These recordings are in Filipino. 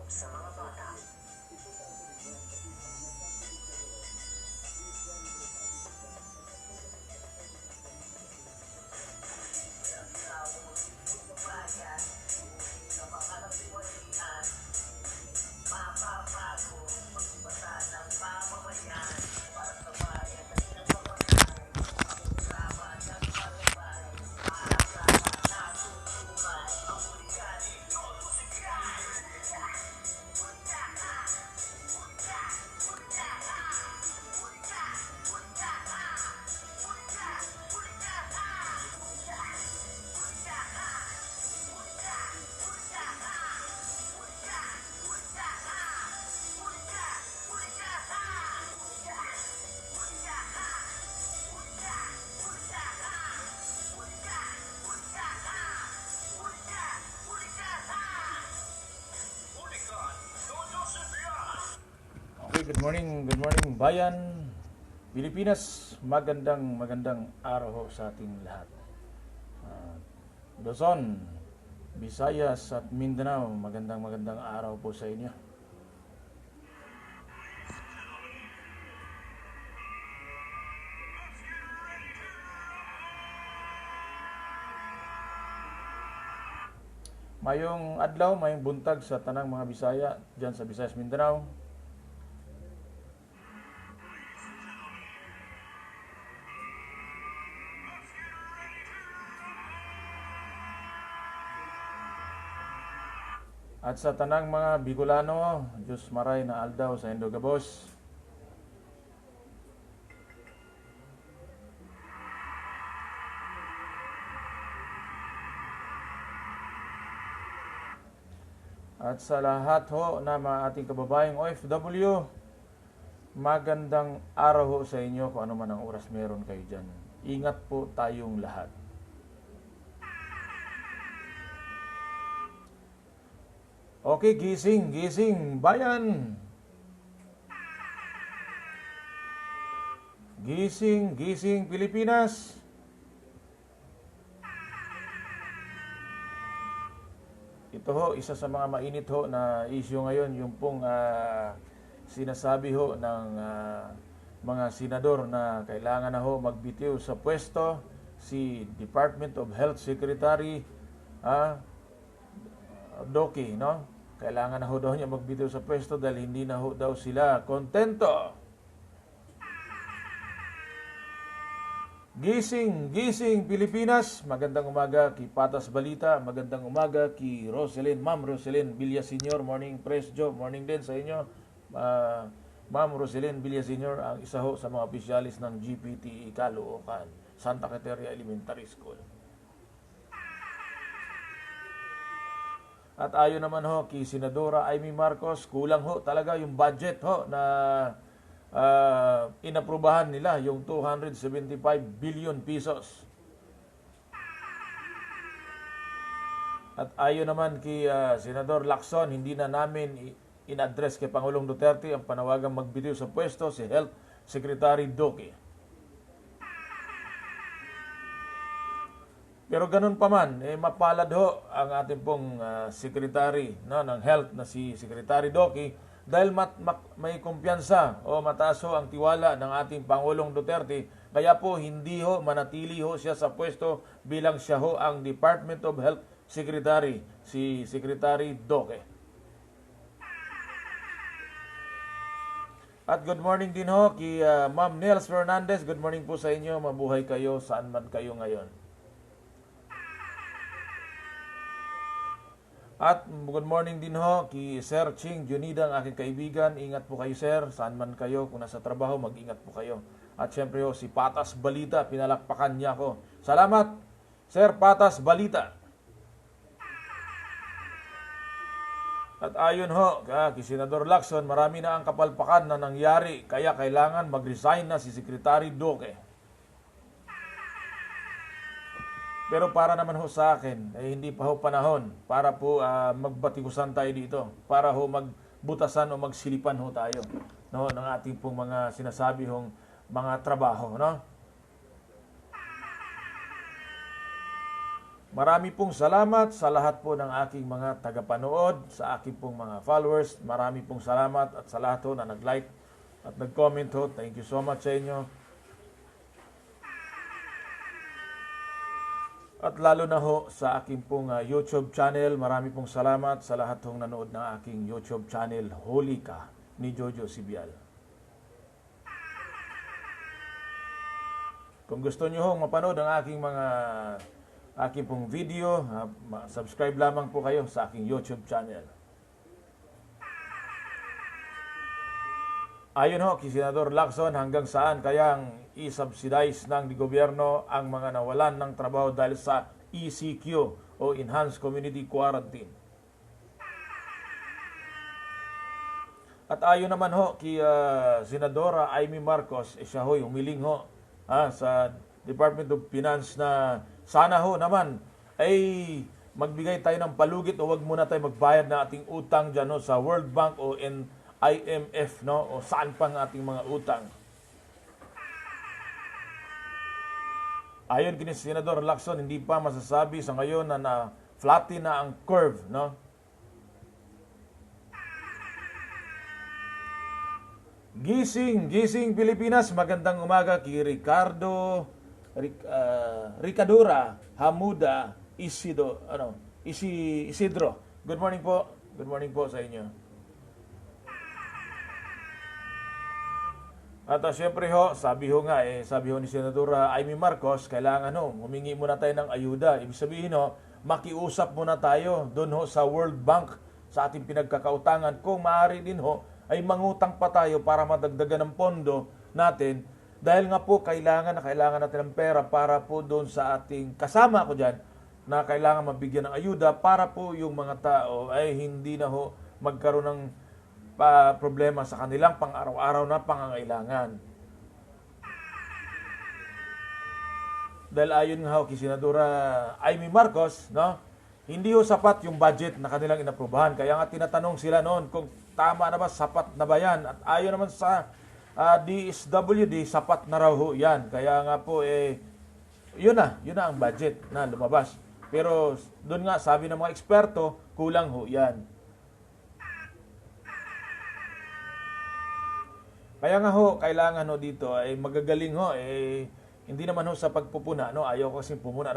sa mga bata. Good morning bayan Pilipinas. Magandang araw ho sa ating lahat. Luzon, Visayas at Mindanao, magandang araw po sa inyo. Mayong adlaw, mayong buntag sa tanang mga Bisaya diyan sa Visayas, Mindanao. At sa tanang mga Bicolano, Diyos maray na aldaw sa Indogabos. At sa lahat ho na mga ating kababayang OFW, magandang araw ho sa inyo kung ano man ang oras meron kayo dyan. Ingat po tayong lahat. Okay, gising bayan. Gising Pilipinas. Ito ho, isa sa mga mainit ho na issue ngayon, yung pong sinasabi ho ng mga senador na kailangan na ho magbitiw sa pwesto si Department of Health Secretary Doki, no? Kailangan na ho daw niya magbitiw sa pwesto dahil hindi na ho daw sila kontento. Gising Pilipinas. Magandang umaga kay Patas Balita. Magandang umaga kay Ma'am Roselyn Villaseñor. Morning, Press Joe. Morning din sa inyo. Ma'am Roselyn Villaseñor, ang isa ho sa mga opisyalis ng GPT Caloocan, Santa Caterina Elementary School. At ayon naman ho kay Senadora Amy Marcos, kulang ho talaga yung budget ho na inaprubahan nila, yung 275 billion pesos. At ayon naman kay Senador Lacson, hindi na namin in-address kay Pangulong Duterte ang panawagang magbitiw sa pwesto si Health Secretary Doki. Pero ganun pa man, mapalad ho ang ating pong secretary, no, ng health na si Secretary Doki dahil may kumpiyansa o mataas ho ang tiwala ng ating Pangulong Duterte, kaya po hindi ho manatili ho siya sa pwesto bilang siya ho ang Department of Health Secretary, si Secretary Doki. At good morning din ho kay Ma'am Nels Fernandez. Good morning po sa inyo, mabuhay kayo saan man kayo ngayon. At good morning din ho kay Sir Ching Junida, ang aking kaibigan. Ingat po kayo, sir. Saan man kayo, kung nasa trabaho, mag-ingat po kayo. At syempre ho, si Patas Balita, pinalakpakan niya ko. Salamat, Sir Patas Balita. At ayon ho kay Senador Lacson, marami na ang kapalpakan na nangyari, kaya kailangan mag-resign na si Secretary Doke. Pero para naman ho sa akin, hindi pa ho panahon para po magbatikusan tayo dito, para ho magbutasan o magsilipan ho tayo, no, ng ating pong mga sinasabi hong mga trabaho, no? Marami pong salamat sa lahat po ng aking mga tagapanood, sa aking pong mga followers. Marami pong salamat at sa lahat po na nag-like at nag-comment ho. Thank you so much sa inyo. At lalo na ho sa aking pong YouTube channel, marami pong salamat sa lahat hong nanood ng aking YouTube channel, Huli Ka, ni Jojo Sibial. Kung gusto nyo hong mapanood ang aking pong video, subscribe lamang po kayo sa aking YouTube channel. Ayon ho, kay Senador Lacson, hanggang saan kayang i-subsidize ng gobyerno ang mga nawalan ng trabaho dahil sa ECQ o Enhanced Community Quarantine. At ayon naman ho kay Senadora Amy Marcos, siya ho'y humiling ho sa Department of Finance na sana ho naman ay magbigay tayo ng palugit o wag muna tayo magbayad ng ating utang dyan ho, sa World Bank o IMF, no? O saan pang ating mga utang. Ayon kini Senador Lacson, hindi pa masasabi sa ngayon na flatten na ang curve, no? Gising Pilipinas, magandang umaga kay Ricadura Hamuda Isidro. Good morning po. Good morning po sa inyo. At syempre ho, sabi ho ni Senadora Amy Marcos, kailangan humingi muna tayo ng ayuda. Ibig sabihin makiusap muna tayo doon sa World Bank sa ating pinagkakautangan. Kung maaari din ay mangutang pa tayo para madagdagan ng pondo natin. Dahil nga po, kailangan natin ng pera para po doon sa ating kasama ko dyan na kailangan mabigyan ng ayuda para po yung mga tao ay hindi na magkaroon ng problema sa kanilang pang-araw-araw na pangangailangan. Dahil ayon nga kay Senadora Amy Marcos, hindi sapat yung budget na kanilang inaprubahan. Kaya nga tinatanong sila noon kung tama na ba, sapat na ba yan? At ayon naman sa DSWD, sapat na raw yan. Kaya nga po, yun na ang budget na lumabas. Pero doon nga, sabi ng mga eksperto, kulang yan. Kaya nga kailangan dito ay magagaling hindi naman sa pagpupuna, ayaw ko kasi pumuna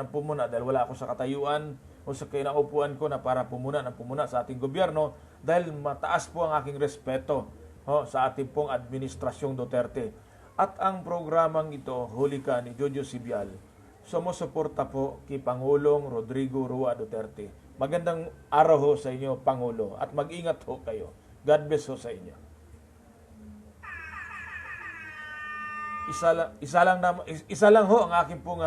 dahil wala ako sa katayuan o sa kinaupuan ko na para pumuna sa ating gobyerno dahil mataas po ang aking respeto sa ating pong administrasyong Duterte. At ang programang ito, Huli Ka ni Jojo Sibial, sumusuporta po kay Pangulong Rodrigo Roa Duterte. Magandang araw sa inyo, Pangulo, at mag-ingat kayo. God bless sa inyo. Isa lang ang aking pong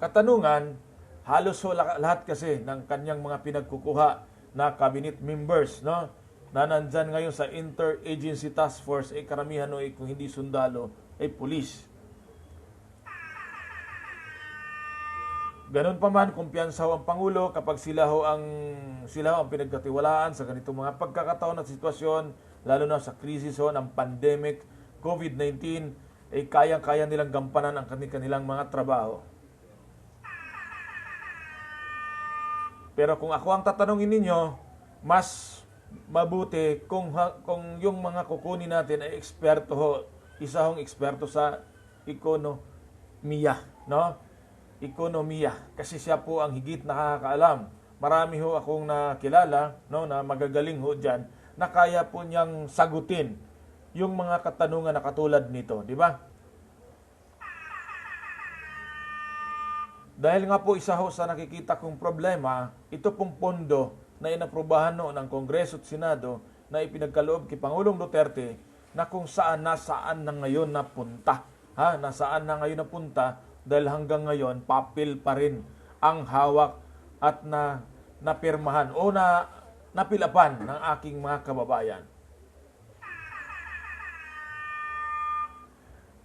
katanungan. Halos lahat kasi ng kanyang mga pinagkukuha na cabinet members, na nandyan ngayon sa Interagency Task Force, karamihan kung hindi sundalo, ay pulis. Ganun pa man, kumpiyansa ang Pangulo kapag sila ang pinagkatiwalaan sa ganitong mga pagkakataon at sitwasyon, lalo na sa krisis ng pandemic, COVID-19, kayang-kaya nilang gampanan ang kanilang mga trabaho. Pero kung ako ang tatanungin ninyo, mas mabuti kung yung mga kukunin natin ay eksperto isa eksperto sa ekonomiya, Ekonomiya, kasi siya po ang higit nakakaalam. Marami akong nakilala, na magagaling diyan, na kaya po niyang sagutin yung mga katanungan na katulad nito, di ba? Dahil nga po isa sa nakikita kong problema, ito pong pondo na inaprubahan ng Kongreso at Senado na ipinagkaloob kay Pangulong Duterte na kung nasaan na ngayon napunta. Nasaan na ngayon napunta dahil hanggang ngayon papel pa rin ang hawak at napirmahan o napilapan ng aking mga kababayan.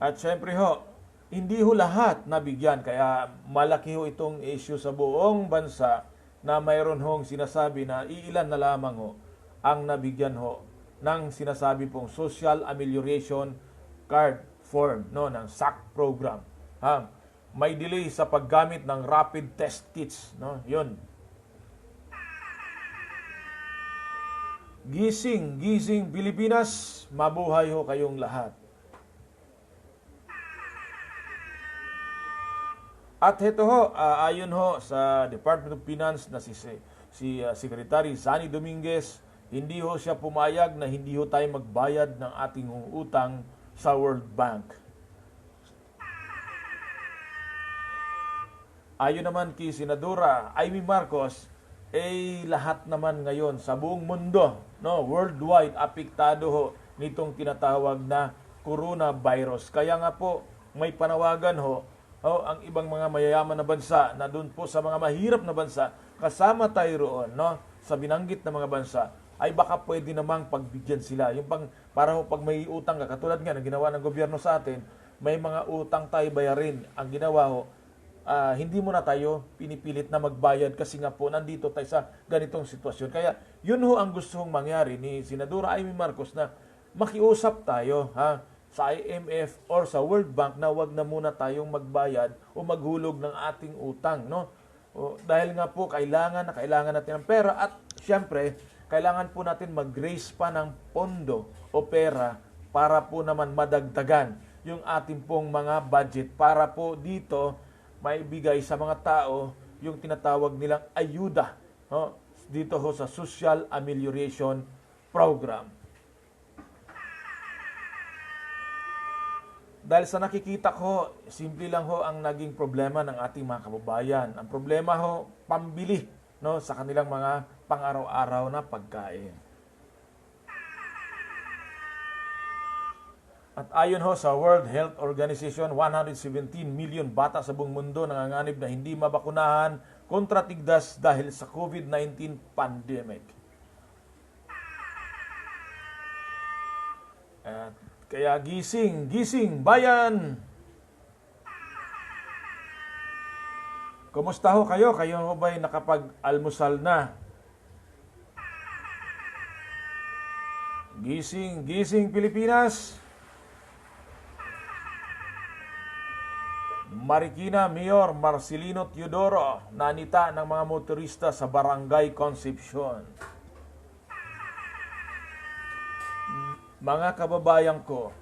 At syempre hindi lahat nabigyan. Kaya malaki itong issue sa buong bansa na mayroon sinasabi na iilan na lamang ang nabigyan ng sinasabi pong Social Amelioration Card Form ng SAC program. may delay sa paggamit ng rapid test kits, no? 'Yun. Gising, gising Pilipinas, mabuhay ho kayong lahat. At ito ho, ayon ho sa Department of Finance na si Secretary Sani Dominguez, hindi ho siya pumayag na hindi ho tayo magbayad ng ating utang sa World Bank. Ayon naman kay Senadora Amy Marcos, lahat naman ngayon sa buong mundo, no, worldwide, apektado ho nitong tinatawag na coronavirus. Kaya nga po, may panawagan ho, ang ibang mga mayayaman na bansa na doon po sa mga mahirap na bansa, kasama tayo roon, no, sa binanggit na mga bansa, ay baka pwede namang pagbigyan sila. Yung para ho, pag may utang ka, katulad nga ng ginawa ng gobyerno sa atin, may mga utang tayo bayarin. Ang ginawa ho, hindi mo na tayo pinipilit na magbayad kasi nga po nandito tayo sa ganitong sitwasyon. Kaya yun ho ang gusto hong mangyari ni Senadora Amy Marcos na makiusap tayo sa IMF or sa World Bank na wag na muna tayong magbayad o maghulog ng ating utang, no? Dahil nga po kailangan natin ng pera at siyempre kailangan po natin mag-raise pa ng pondo o pera para po naman madagdagan yung ating pong mga budget para po dito maibigay sa mga tao yung tinatawag nilang ayuda, no? Dito ho sa Social Amelioration Program. Dahil sa nakikita ko, simple lang ho ang naging problema ng ating mga kababayan. Ang problema ho, pambili, no, sa kanilang mga pang-araw-araw na pagkain. At ayon ho sa World Health Organization, 117 million bata sa buong mundo nanganganib na hindi mabakunahan kontra tigdas dahil sa COVID-19 pandemic. At kaya gising, gising bayan! Kumusta ho kayo? Kayo ho ba'y nakapag-almusal na? Gising, gising Pilipinas! Marikina Mayor Marcelino Teodoro nanita ng mga motorista sa Barangay Concepcion. Mga kababayan ko,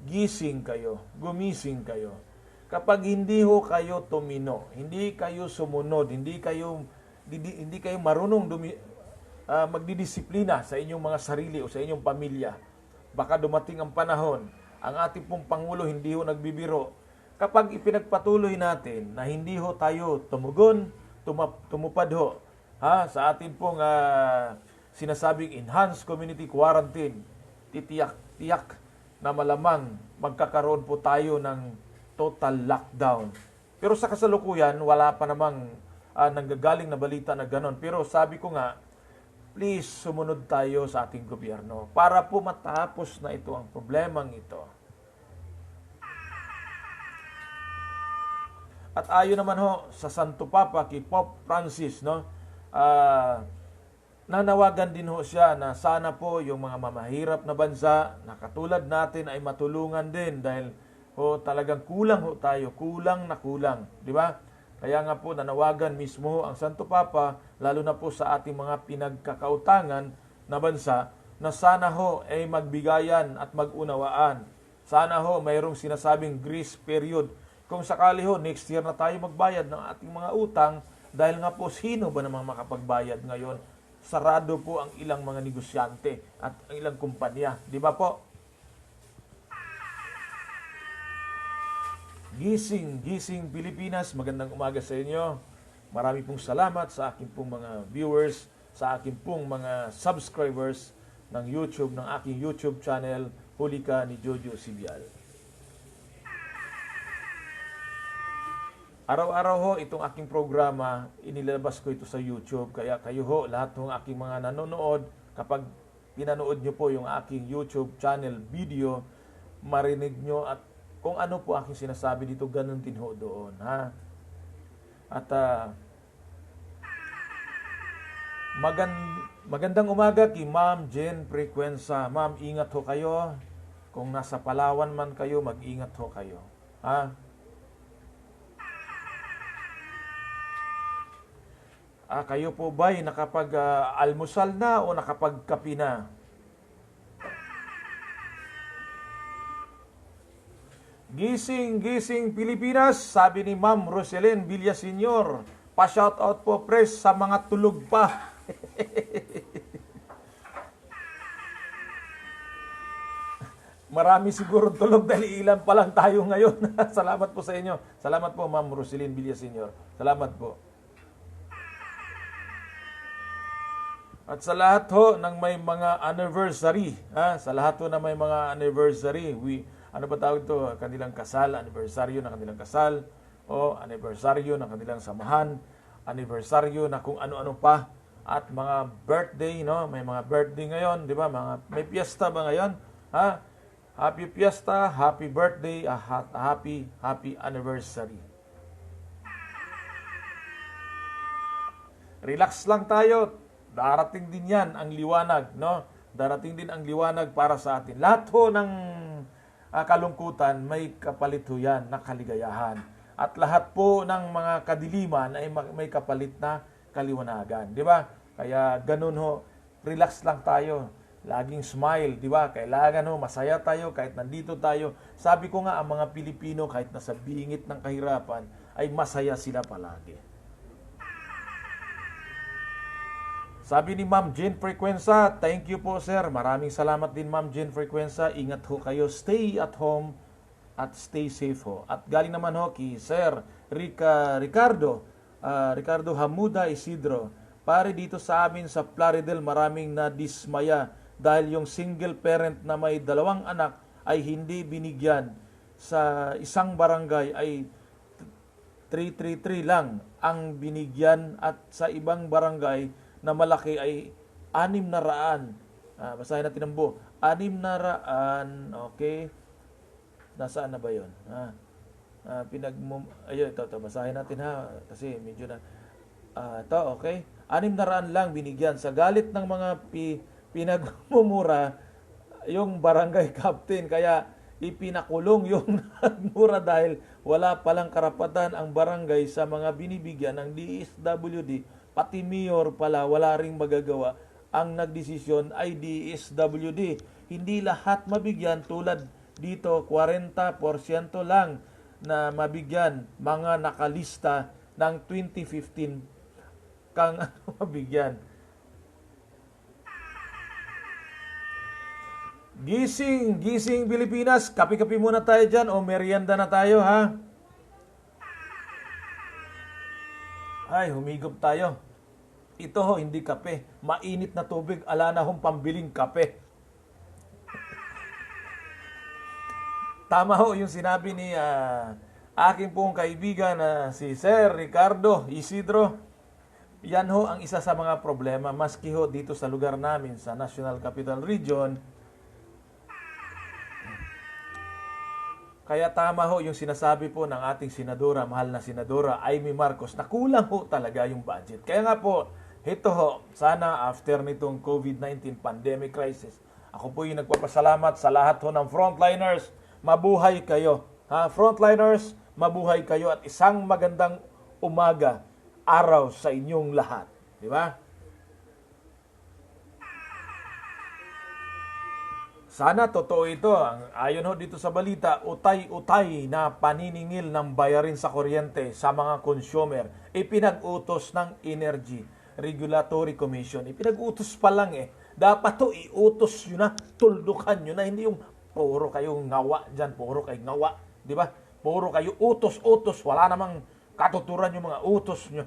gising kayo, gumising kayo. Kapag hindi ho kayo tumino, hindi kayo sumunod, hindi kayo marunong magdidisiplina sa inyong mga sarili o sa inyong pamilya, baka dumating ang panahon, ang ating pong Pangulo hindi ho nagbibiro. Kapag ipinagpatuloy natin na hindi ho tayo tumugon, tumupad ho sa ating pong sinasabing enhanced community quarantine, tiyak na malamang magkakaroon po tayo ng total lockdown. Pero sa kasalukuyan, wala pa namang nanggagaling na balita na ganon. Pero sabi ko nga, please sumunod tayo sa ating gobyerno para po matapos na ito ang problemang ito. At ayon naman ho sa Santo Papa kay Pope Francis, no, nanawagan din ho siya na sana po yung mga mamahirap na bansa na katulad natin ay matulungan din dahil talagang kulang ho tayo, kulang na kulang, di ba? Kaya nga po nanawagan mismo ho ang Santo Papa, lalo na po sa ating mga pinagkakautangan na bansa, na sana ho ay magbigayan at magunawaan. Sana ho mayroong sinasabing grace period. Kung sakali ho, next year na tayo magbayad ng ating mga utang, dahil nga po, sino ba namang makapagbayad ngayon? Sarado po ang ilang mga negosyante at ang ilang kumpanya. Di ba po? Gising, gising Pilipinas, magandang umaga sa inyo. Marami pong salamat sa aking pong mga viewers, sa aking pong mga subscribers ng YouTube, ng aking YouTube channel, Huli Ka ni Jojo Sibial. Araw-araw ho, itong aking programa, inilabas ko ito sa YouTube. Kaya kayo ho, lahat ng aking mga nanonood, kapag pinanood nyo po yung aking YouTube channel video, marinig nyo at kung ano po aking sinasabi dito, ganun din ho doon. Ha? At magandang umaga kay Ma'am Jen Frequenza. Ma'am, ingat ho kayo. Kung nasa Palawan man kayo, mag-ingat ho kayo. Ha? Kayo po ba'y nakapag-almusal na o nakapagkapi na? Gising, gising Pilipinas, sabi ni Ma'am Roselyn Villaseñor. Pa-shoutout po, pres, sa mga tulog pa. Marami siguro tulog dahil ilan pa lang tayo ngayon. Salamat po sa inyo. Salamat po, Ma'am Roselyn Villaseñor. Salamat po. At sa lahat ho ng may mga anniversary, sa lahat ho na may mga anniversary, ano ba tawag ito? Kanilang kasal, anniversaryo ng kanilang kasal, o anniversaryo ng kanilang samahan, anniversaryo na kung ano-ano pa, at mga birthday, no? May mga birthday ngayon, di ba? May piyesta ba ngayon? Happy piyesta, happy birthday, happy anniversary. Relax lang tayo. Darating din yan ang liwanag, no? Darating din ang liwanag para sa atin. Lahat ho ng kalungkutan, may kapalit ho yan na kaligayahan. At lahat po ng mga kadiliman ay may kapalit na kaliwanagan. Di ba? Kaya ganun ho, relax lang tayo. Laging smile, di ba? Kailangan ho, masaya tayo kahit nandito tayo. Sabi ko nga, ang mga Pilipino kahit nasa bingit ng kahirapan, ay masaya sila palagi. Sabi ni Ma'am Jane Frequenza, thank you po sir. Maraming salamat din Ma'am Jane Frequenza. Ingat ho kayo, stay at home at stay safe ho. At galing naman ho kay Sir Ricardo Hamuda Isidro. Pare, dito sa amin sa Plaridel maraming nadismaya dahil yung single parent na may 2 anak ay hindi binigyan. Sa isang barangay ay 333 lang ang binigyan at sa ibang barangay na malaki ay 600. Basahin natin ang buo. 600, okay. Nasaan na ba yun? Ayun, ito, basahin natin ha. Kasi medyo na, ito, okay. 600 lang binigyan. Sa galit ng mga pinagmumura, yung barangay captain, kaya ipinakulong yung nagmura dahil wala palang karapatan ang barangay sa mga binibigyan ng DSWD. Pati mayor pala, wala ring magagawa. Ang nagdesisyon ay DSWD. Hindi lahat mabigyan tulad dito, 40% lang na mabigyan. Mga nakalista ng 2015 kang mabigyan. Gising, gising Pilipinas. Kapi-kapi muna tayo dyan o merienda na tayo ha. Ay, humigop tayo. Ito ho, hindi kape. Mainit na tubig, ala na hong pambiling kape. Tama ho yung sinabi ni aking pong kaibigan na si Sir Ricardo Isidro. Yan ho ang isa sa mga problema. Maski ho dito sa lugar namin, sa National Capital Region, kaya tama ho yung sinasabi po ng ating senadora, mahal na senadora Amy Marcos, na kulang ho talaga yung budget. Kaya nga po, ito ho, sana after nitong COVID-19 pandemic crisis, ako po yung nagpapasalamat sa lahat ho ng frontliners. Mabuhay kayo. Frontliners, mabuhay kayo at isang magandang umaga, araw sa inyong lahat. Di ba? Sana totoo ito. Ayon ho dito sa balita, utay-utay na paniningil ng bayarin sa kuryente sa mga consumer. Ipinag-utos ng Energy Regulatory Commission. Ipinag-utos pa lang eh. Dapat to iutos nyo na, tuldukan nyo na. Hindi yung puro kayo ngawa dyan, puro kayo ngawa. Di ba? Puro kayo utos-utos. Wala namang katuturan yung mga utos nyo.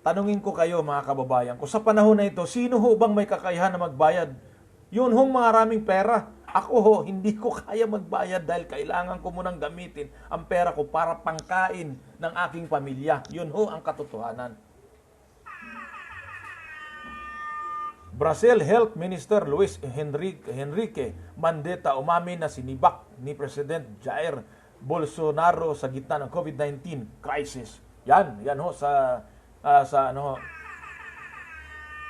Tanungin ko kayo mga kababayan, kung sa panahon na ito, sino ho bang may kakayahan na magbayad? Yun hong maraming pera. Ako ho, hindi ko kaya magbayad dahil kailangan ko munang gamitin ang pera ko para pangkain ng aking pamilya. Yun ho ang katotohanan. Brazil Health Minister Luis Henrique Mandetta umamin na sinibak ni President Jair Bolsonaro sa gitna ng COVID-19 crisis. Yan ho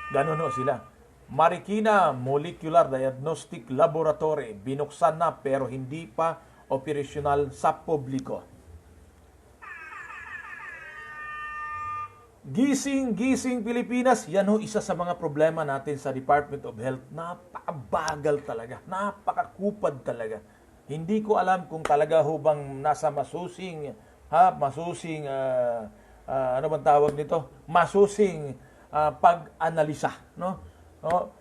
ganun ho sila. Marikina Molecular Diagnostic Laboratory binuksan na pero hindi pa operasyonal sa publiko. Gising, gising Pilipinas, yan ho isa sa mga problema natin sa Department of Health. Napakabagal talaga, napakakupad talaga. Hindi ko alam kung talaga ho bang nasa masusing, ano bang tawag nito? Masusing pag-analisa,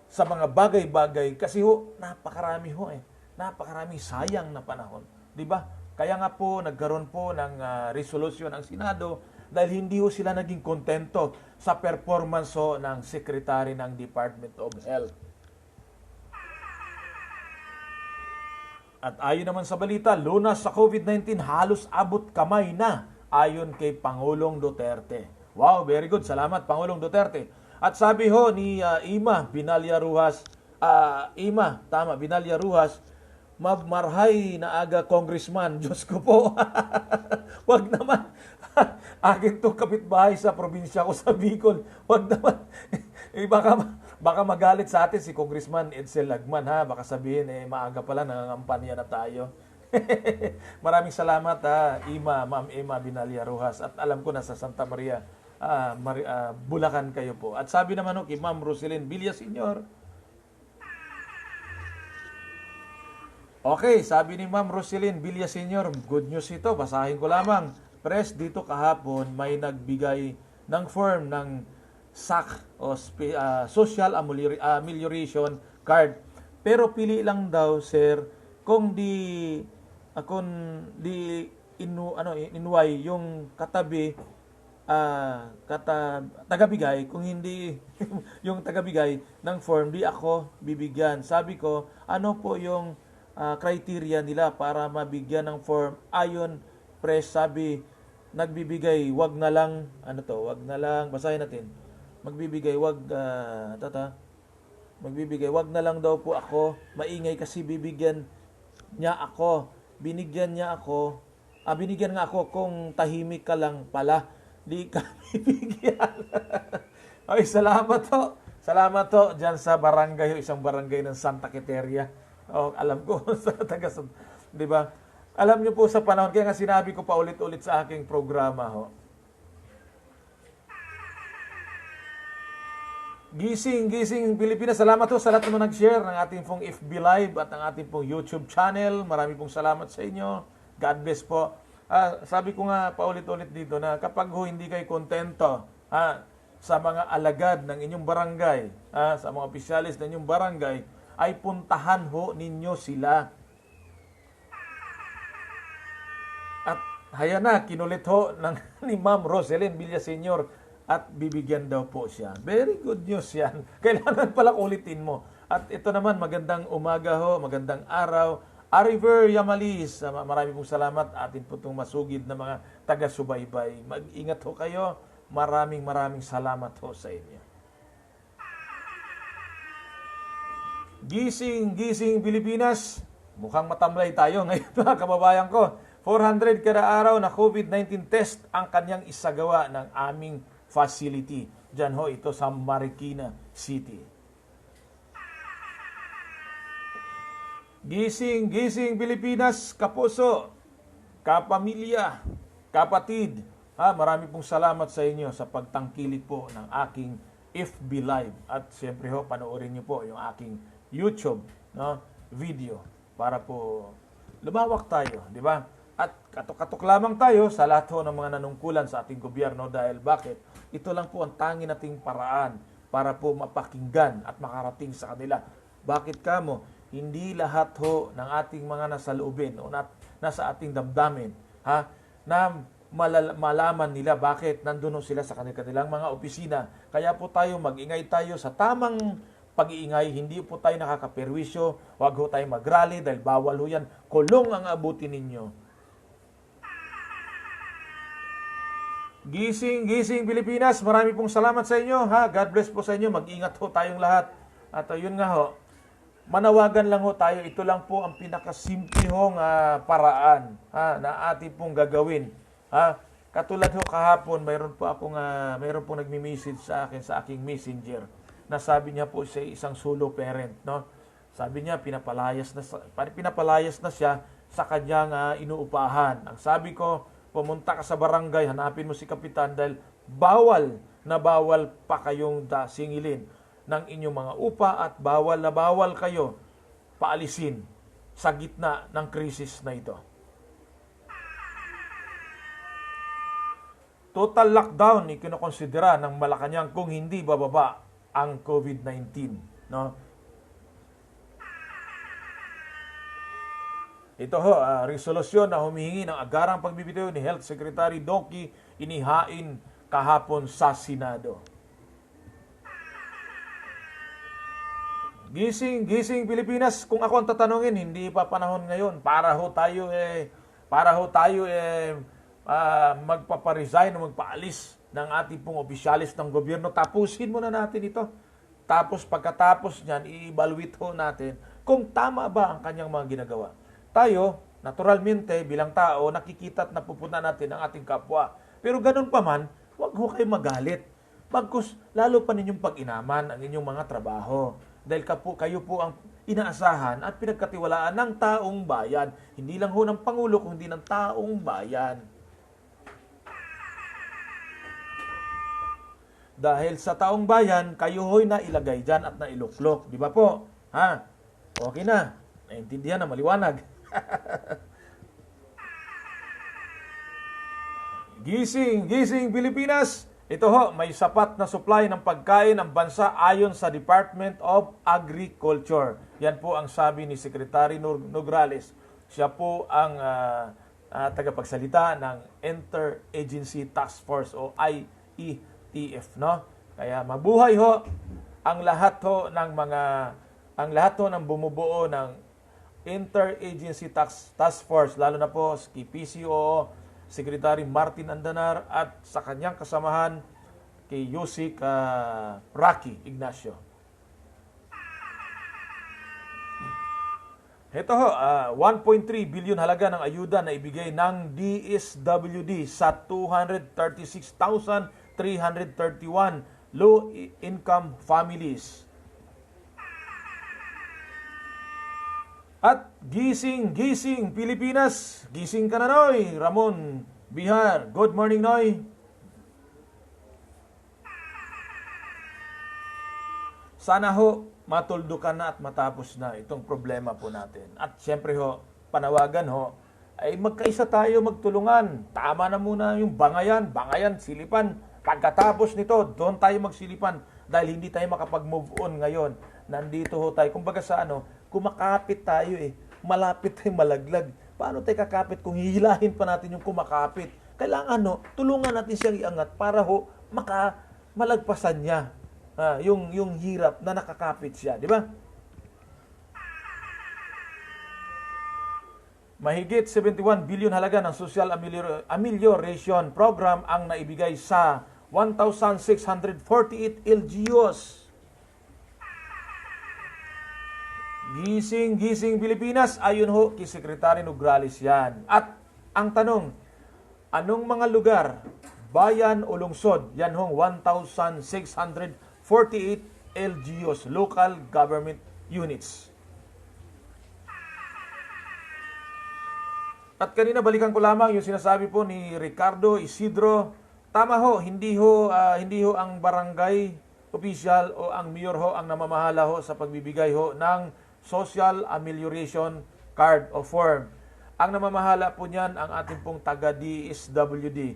sa mga bagay-bagay. Kasi ho, napakarami ho eh. Napakarami sayang na panahon. Di ba? Kaya nga po, nagkaroon po ng resolusyon ang Senado dahil hindi ho sila naging kontento sa performance ho ng Secretary ng Department of Health. At ayon naman sa balita, lunas sa COVID-19 halos abot kamay na ayon kay Pangulong Duterte. Wow, very good. Salamat, Pangulong Duterte. At sabi ho ni Ima Binalya Rujas, Binalya Rujas, marhay na aga congressman. Diyos ko po. Wag naman. Akin to kapitbahay sa probinsya ko sa Bicol. Wag naman. Baka magalit sa atin si Congressman Edsel Lagman, ha. Baka sabihin maaga pala nangangampanya na tayo. Maraming salamat, Ma'am Ima Binalya Rujas. At alam ko na sa Santa Maria, Bulacan kayo po. At sabi naman kay Ma'am Roselyn Villaseñor. Okay, sabi ni Ma'am Roselyn Villaseñor, good news ito, basahin ko lamang. Press, dito kahapon may nagbigay ng form ng SAC o Social Amelioration Card. Pero pili lang daw, sir, kung inuway yung katabi tagabigay, kung hindi yung tagabigay ng form, di ako bibigyan. Sabi ko, ano po yung criteria nila para mabigyan ng form? Ayon, press, sabi, nagbibigay, wag na lang, basahin natin. Magbibigay, wag na lang daw po ako, maingay kasi binigyan nga ako kung tahimik ka lang pala, di ka bibigyan. Ay, salamat to dyan sa barangay, isang barangay ng Santa Quiteria. Alam ko sa di ba? Alam niyo po sa panahon, kaya nga sinabi ko pa ulit-ulit sa aking programa Gising Pilipinas. Salamat po sa lahat naman nag-share ng ating pong FB Live at ng ating pong YouTube channel. Marami pong salamat sa inyo. God bless po. Sabi ko nga paulit-ulit dito na kapag hindi kayo kontento sa mga alagad ng inyong barangay, sa mga opisyalis ng inyong barangay, ay puntahan ninyo sila. At haya na, kinulit ni Ma'am Roselyn Villaseñor at bibigyan daw po siya. Very good news yan. Kailangan pala ulitin mo. At ito naman, magandang umaga magandang araw. Ariver Yamalis, marami pong salamat. Atin po itong masugid na mga taga-subaybay. Mag-ingat kayo. Maraming salamat sa inyo. Gising Pilipinas. Mukhang matamlay tayo ngayon, mga kababayan ko. 400 kada araw na COVID-19 test ang kanyang isagawa ng aming facility. Diyan ito sa Marikina City. Gising Pilipinas, kapuso, kapamilya, kapatid. Marami pong salamat sa inyo sa pagtangkilik po ng aking FB Live. At siyempre panoorin niyo po yung aking YouTube video para po lumawak tayo, di ba? At katok-katok lamang tayo sa lahat ng mga nanungkulan sa ating gobyerno dahil bakit? Ito lang po ang tanging nating paraan para po mapakinggan at makarating sa kanila. Bakit kamo? Hindi lahat ng ating mga nasa loobin o nasa ating damdamin na malaman nila bakit nandun sila sa kanilang mga opisina. Kaya po tayo mag-ingay tayo sa tamang pag-iingay, hindi po tayo nakakaperwisyo, wag tayo mag-rally dahil bawal yan. Kulong ang abutin ninyo. Gising Pilipinas, marami pong salamat sa inyo. God bless po sa inyo. Mag-ingat tayong lahat. At yun nga manawagan lang tayo. Ito lang po ang pinakasimple paraan na ating pong gagawin. Katulad kahapon, mayroon pong nagmi-message sa akin sa aking messenger na sabi niya po siya isang solo parent, Sabi niya pinapalayas na siya sa kanyang inuupahan. Ang sabi ko, pumunta ka sa barangay, hanapin mo si kapitan dahil bawal na bawal pa kayong singilin ng inyong mga upa at bawal na bawal kayo paalisin sa gitna ng krisis na ito. Total lockdown ikinokonsidera ng Malacanang kung hindi bababa ang COVID-19, no? Ito ho, resolusyon na humihingi ng agarang pagbibitiw ni Health Secretary Doki inihain kahapon sa Senado. Gising Pilipinas, kung ako ang tatanungin, hindi pa panahon ngayon para ho tayo magpaparesign o magpaalis ng ating pong opisyalis ng gobyerno. Tapusin muna natin ito. Tapos pagkatapos niyan, i-evaluate ho natin kung tama ba ang kanyang mga ginagawa. Tayo, naturalmente, bilang tao, nakikita at napupunta natin ang ating kapwa. Pero ganun pa man, huwag ho kayo magalit. Bagkus, lalo pa ninyong pag-inaman ang inyong mga trabaho. Dahil kayo po ang inaasahan at pinagkatiwalaan ng taong bayan. Hindi lang ho ng Pangulo, kundi ng taong bayan. Dahil sa taong bayan, kayo ho'y nailagay dyan at nailuklok. Di ba po? Ha? Okay na. Naintindihan na, maliwanag. Gising Pilipinas! Ito ho, may sapat na supply ng pagkain ng bansa ayon sa Department of Agriculture. Yan po ang sabi ni Secretary Nograles. Siya po ang tagapagsalita ng Interagency Task Force o IETF, no? Kaya mabuhay ho ang lahat ho ng bumubuo ng Interagency Task Force, lalo na po si PCO Secretary Martin Andanar at sa kanyang kasamahan kay Yusik Rocky Ignacio. Ito ho, 1.3 billion halaga ng ayuda na ibigay ng DSWD sa 236,331 low-income families. At gising Pilipinas, gising ka na Noy, Ramon Bihar. Good morning Noy. Sana ho, matuldukan na at matapos na itong problema po natin. At siyempre ho, panawagan ho, ay magkaisa tayo magtulungan. Tama na muna yung bangayan, silipan. Pagkatapos nito, doon tayo magsilipan dahil hindi tayo makapag-move on ngayon. Nandito ho tayo, kumbaga sa kumakapit tayo malapit tayo malaglag. Paano tayo kakapit kung hihilahin pa natin yung kumakapit? Kailangan tulungan natin siyang iangat para ho malagpasan niya yung hirap na nakakapit siya, di ba? Mahigit 71 billion halaga ng Social Amelioration Program ang naibigay sa 1,648 LGUs. Gising Pilipinas, ayon ho kay Secretary Nograles yan. At ang tanong, anong mga lugar, bayan o lungsod? Yan hong 1,648 LGUs, Local Government Units. At kanina balikan ko lamang yung sinasabi po ni Ricardo Isidro. Tama ho, hindi ho ang barangay official o ang mayor ho ang namamahala ho sa pagbibigay ho ng Social Amelioration Card o form. Ang namamahala po niyan ang ating pong taga-DSWD.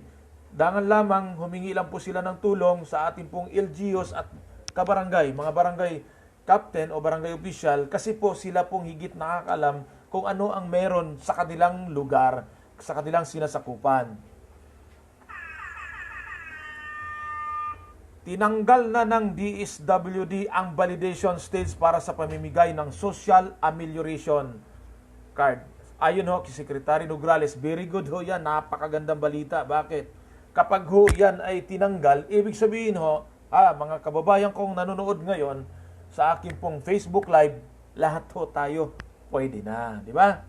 Dangan lamang, humingi lang po sila ng tulong sa ating pong LGUs at kabarangay, mga barangay captain o barangay official, kasi po sila pong higit nakakalam kung ano ang meron sa kanilang lugar, sa kanilang sinasakupan. Tinanggal na ng DSWD ang validation stage para sa pamimigay ng Social Amelioration Card. Ayon ho kay Secretary Nograles, very good ho yan, napakagandang balita. Bakit? Kapag ho yan ay tinanggal, ibig sabihin ho, mga kababayan kong nanonood ngayon sa aking pong Facebook Live, lahat ho tayo pwede na, di ba?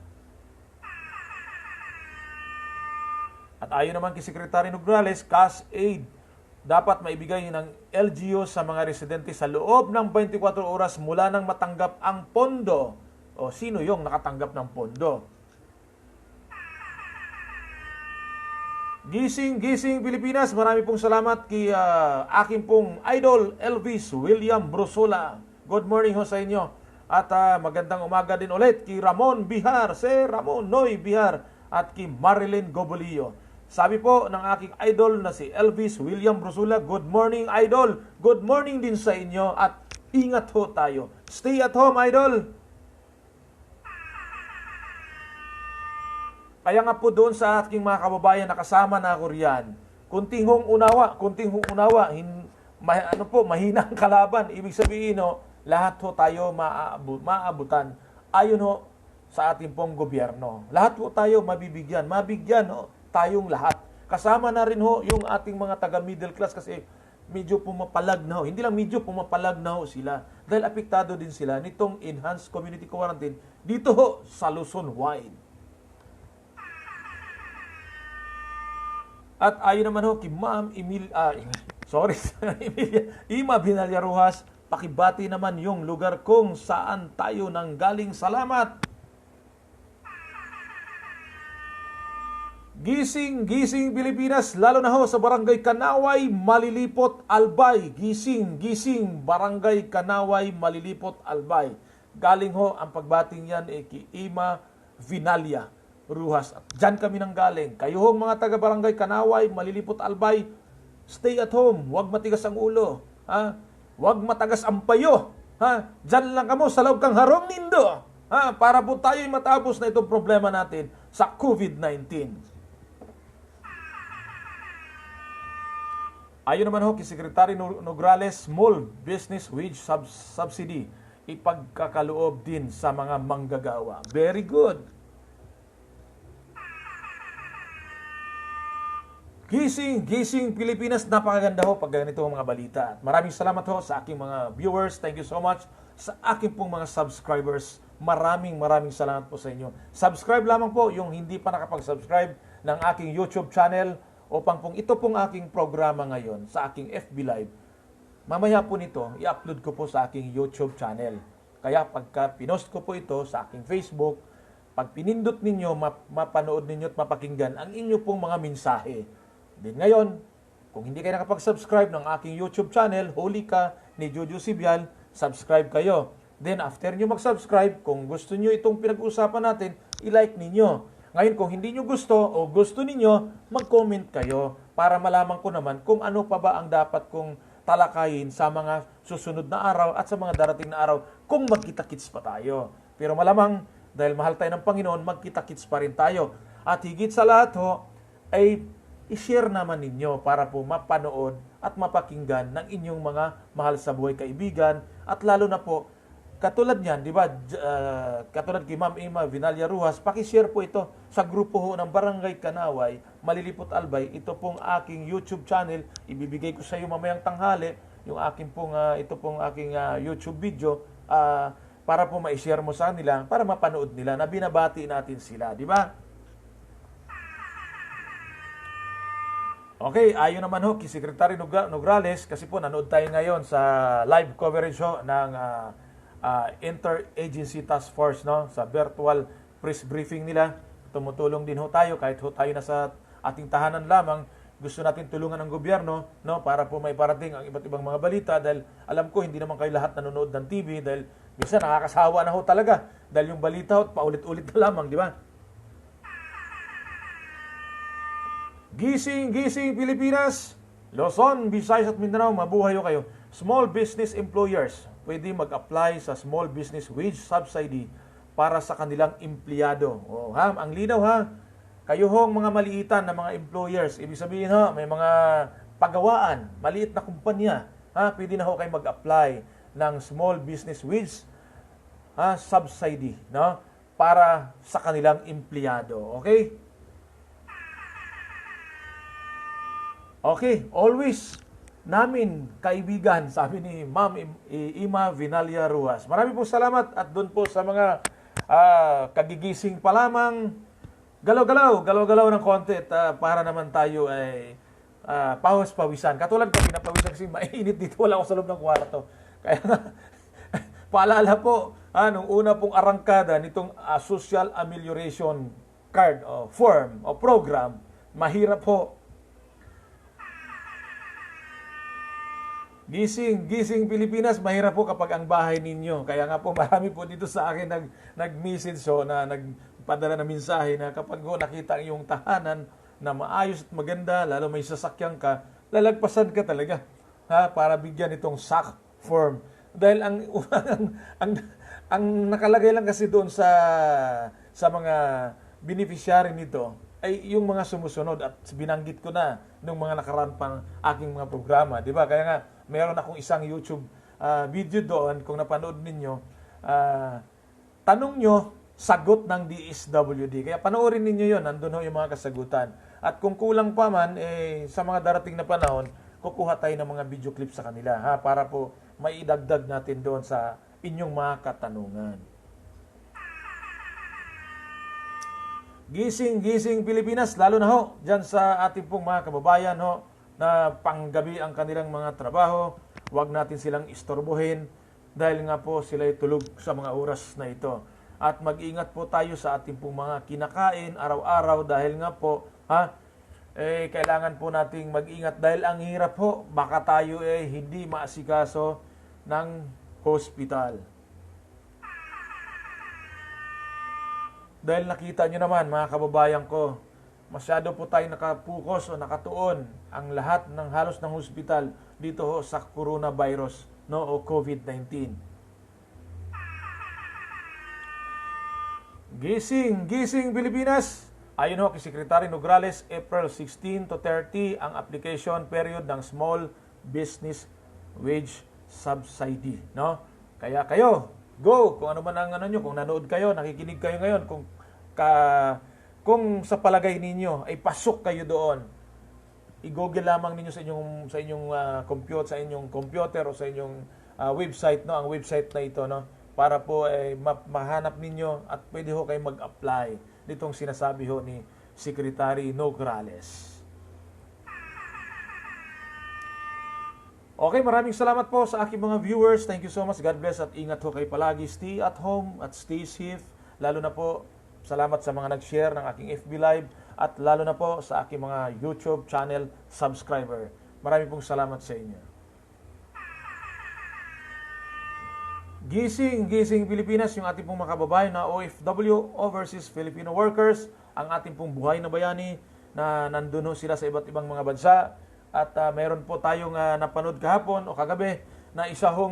At ayon naman kay Secretary Nograles, cash aid dapat maibigay ng LGU sa mga residente sa loob ng 24 oras mula nang matanggap ang pondo. O sino yung nakatanggap ng pondo? Gising, gising Pilipinas. Marami pong salamat kay aking pong idol Elvis William Brusola. Good morning ho sa inyo. At magandang umaga din ulit kay Ramon Bihar, Ramon Noy Bihar at kay Marilyn Gobolillo. Sabi po ng aking idol na si Elvis William Brusola, good morning idol. Good morning din sa inyo at ingat ho tayo. Stay at home idol. Kaya nga po doon sa aking mga kababayan na kasama na ako riyan, kunting hong unawa, mahina ang kalaban. Ibig sabihin ho, lahat ho tayo maabutan ayon ho sa ating pong gobyerno. Lahat ho tayo mabigyan ho tayong lahat. Kasama na rin ho yung ating mga taga middle class kasi medyo pumapalag na ho. Hindi lang medyo pumapalag na ho sila dahil apektado din sila nitong enhanced community quarantine dito ho sa Luzon wide. At ayon naman ho kay Ma'am Ima Vinalya Rojas, pakibati naman yung lugar kung saan tayo nanggaling. Salamat! Gising, gising Pilipinas, lalo na ho sa Barangay Kanaway, Malilipot, Albay. Gising, gising, Barangay Kanaway, Malilipot, Albay. Galing ho ang pagbating yan kay Ima Vinalya Rojas. At dyan kami nang galing. Kayo hong mga taga-Barangay Kanaway, Malilipot, Albay, stay at home. Huwag matigas ang ulo. Ha? Huwag matagas ang payo. Ha? Dyan lang kamo sa loob kang harong nindo. Ha? Para po tayo'y matapos na itong problema natin sa COVID-19. Ayon naman ho kay Secretary Nograles, Small Business Wage Subsidy ipagkakaloob din sa mga manggagawa. Very good. Gising, gising Pilipinas, napakaganda ho pag ganito ang mga balita. Maraming salamat ho sa aking mga viewers. Thank you so much sa aking pong mga subscribers. Maraming salamat po sa inyo. Subscribe lamang po yung hindi pa nakapag-subscribe ng aking YouTube channel upang pong ito pong aking programa ngayon sa aking FB Live. Mamaya po nito, i-upload ko po sa aking YouTube channel. Kaya pagka pinost ko po ito sa aking Facebook, pag pinindot ninyo, mapanood ninyo at mapakinggan ang inyo pong mga mensahe. Din ngayon, kung hindi kayo nakapag-subscribe ng aking YouTube channel, Holy Ka ni Jojo Sibial, subscribe kayo. Then after nyo mag-subscribe, kung gusto nyo itong pinag-uusapan natin, i-like ninyo. Ngayon, kung hindi nyo gusto o gusto ninyo, mag-comment kayo para malaman ko naman kung ano pa ba ang dapat kong talakayin sa mga susunod na araw at sa mga darating na araw kung magkita-kits pa tayo. Pero malamang, dahil mahal tayo ng Panginoon, magkita-kits pa rin tayo. At higit sa lahat ho, ay i-share naman ninyo para po mapanood at mapakinggan ng inyong mga mahal sa buhay kaibigan. At lalo na po, katulad niyan, di ba, katulad kay Ma'am Ima Vinalya Rojas, pakishare po ito sa grupo ho ng Barangay Kanaway, Malilipot, Albay. Ito pong aking YouTube channel, ibibigay ko sa iyo mamayang tanghali, yung aking pong, ito pong aking YouTube video, para po ma-share mo sa nila, para mapanood nila na binabati natin sila, di ba? Okay, ayon naman ho kay Secretary Nograles, kasi po nanood tayo ngayon sa live coverage ho ng Interagency Task Force, no, sa virtual press briefing nila. Tumutulong din ho tayo kahit ho tayo nasa ating tahanan lamang. Gusto natin tulungan ng gobyerno, no, para po may parating ang iba't ibang mga balita dahil alam ko hindi naman kayo lahat nanonood ng TV dahil minsan nakakasawa na ho talaga dahil yung balita ho paulit-ulit na lamang, di ba? Gising, gising Pilipinas, Luzon, Visayas at Mindanao, mabuhay ho kayo. Small business employers pwede mag-apply sa Small Business Wage Subsidy para sa kanilang empleyado. Oh, ha? Ang linaw ha, kayo hong mga maliitan na mga employers, ibig sabihin ha, may mga pagawaan, maliit na kumpanya, ha, pwede na ho kayo mag-apply ng Small Business Wage Subsidy, no, para sa kanilang empleyado. Okay? Okay, always namin kaibigan, sabi ni Ma'am Ima Vinalya Rojas. Marami po salamat at doon po sa mga kagigising pa lamang, galaw-galaw ng konti para naman tayo ay pawis-pawisan. Katulad ko, pinapawisan kasi mainit dito, wala ako sa loob ng kwarto. Kaya paalala po, nung una pong arangkada nitong Social Amelioration Card o form o program, mahirap po Gising, gising Pilipinas, mahirap po kapag ang bahay ninyo. Kaya nga po marami po dito sa akin nag-message na nagpadala na mensahe na kapag ho nakita yung tahanan na maayos at maganda, lalo may sasakyan ka, lalagpasan ka talaga para bigyan itong sack form. Dahil ang, ang nakalagay lang kasi doon sa mga beneficiary nito ay yung mga sumusunod at binanggit ko na nung mga nakaraan pang aking mga programa, di ba? Kaya nga meron akong isang YouTube video doon, kung napanood ninyo, tanong nyo, sagot ng DSWD. Kaya panoorin ninyo yon, nandun ho yung mga kasagutan. At kung kulang pa man, sa mga darating na panahon, kukuha tayo ng mga video clip sa kanila, para po maidagdag natin doon sa inyong mga katanungan. Gising, gising Pilipinas, lalo na ho, dyan sa ating pong mga kababayan ho, na panggabi ang kanilang mga trabaho. Huwag natin silang istorbohin dahil nga po sila tulog sa mga oras na ito. At mag-ingat po tayo sa ating pong mga kinakain araw-araw dahil nga po, kailangan po nating mag-ingat dahil ang hirap po, baka tayo hindi maasikaso ng hospital. Dahil nakita nyo naman mga kababayan ko, masyado po tayo nakapokus o nakatuon ang lahat ng halos ng hospital dito ho sa coronavirus o COVID-19. Gising, gising Pilipinas! Ayon ho kay Secretary Nograles, April 16 to 30 ang application period ng Small Business Wage Subsidy. Kaya kayo, go! Kung ano man ang nyo, kung nanood kayo, nakikinig kayo ngayon, kung sa palagay ninyo ay pasok kayo doon, i-google lamang ninyo sa inyong computer o sa inyong website, ang website na ito, para po mahanap ninyo at pwede ho kayo mag-apply nitong sinasabi ho ni Secretary Nograles. Okay, maraming salamat po sa aking mga viewers. Thank you so much. God bless at ingat ho kayo palagi. Stay at home at stay safe. Lalo na po, salamat sa mga nag-share ng aking FB Live at lalo na po sa aking mga YouTube channel subscriber. Maraming pong salamat sa inyo. Gising, gising Pilipinas, yung ating pong mga kababayan na OFW, Overseas Filipino Workers, ang ating pong buhay na bayani na nandun sila sa iba't ibang mga bansa. At mayroon po tayong napanood kahapon o kagabi na isa hong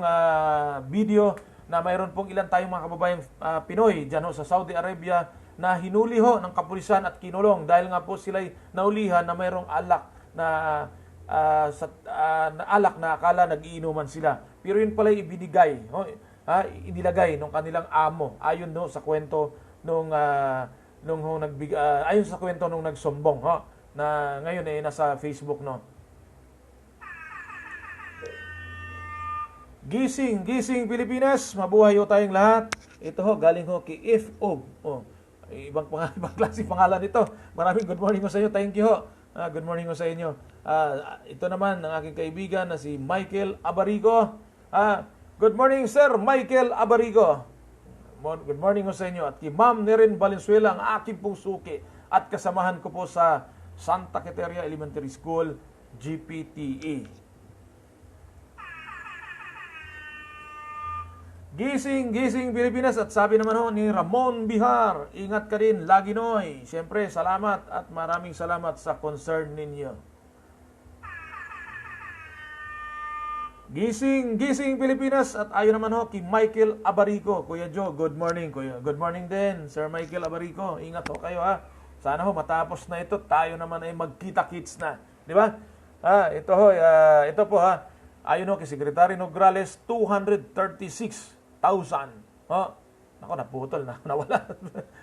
video na mayroon pong ilan tayong mga kababayang Pinoy dyan sa Saudi Arabia na hinuli ho ng kapulisan at kinulong dahil nga po sila'y naulihan na mayroong alak na alak na akala nag-iinuman sila. Pero yun pala ibinigay, inilagay ng kanilang amo ayon sa kwento ayon sa kwento nung nagsumbong na ngayon nasa Facebook Gising, gising Pilipinas, mabuhay ho tayong lahat. Ito ho, galing ho kay FO. Ibang klase pangalan ito. Maraming good morning ho sa inyo. Thank you ho. Good morning ho sa inyo. Ito naman ang aking kaibigan na si Michael Abarigo. Good morning Sir Michael Abarigo. Good morning ho sa inyo. At kay Ma'am Nerin Valenzuela, ang aking pong suki. At kasamahan ko po sa Santa Quiteria Elementary School, GPTE. Gising, gising Pilipinas at sabi naman ho ni Ramon Bihar, ingat ka din, lagi noy. Siyempre, salamat at maraming salamat sa concern ninyo. Gising, gising Pilipinas at ayon naman ho kay Michael Abarico. Kuya Joe, good morning. Kuya, good morning din, Sir Michael Abarico. Ingat ho kayo Sana ho matapos na ito, tayo naman ay magkita-kits na. Di ba? Ito po ayon ho kay Secretary Nograles, 236,000. Ako, naputol na. Nawala.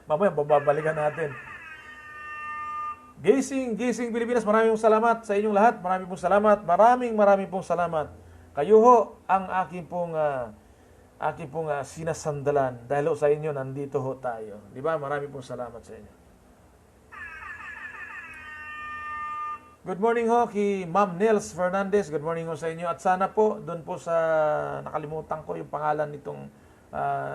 Mamaya, babalikan natin. Gising, gising Pilipinas. Maraming salamat sa inyong lahat. Maraming pong salamat. Maraming pong salamat. Kayo ho ang aking pong sinasandalan. Dahil ho sa inyo, nandito ho tayo. Di ba? Maraming pong salamat sa inyo. Good morning ho kay Ma'am Nels Fernandez. Good morning ho sa inyo. At sana po, doon po sa, nakalimutan ko yung pangalan nitong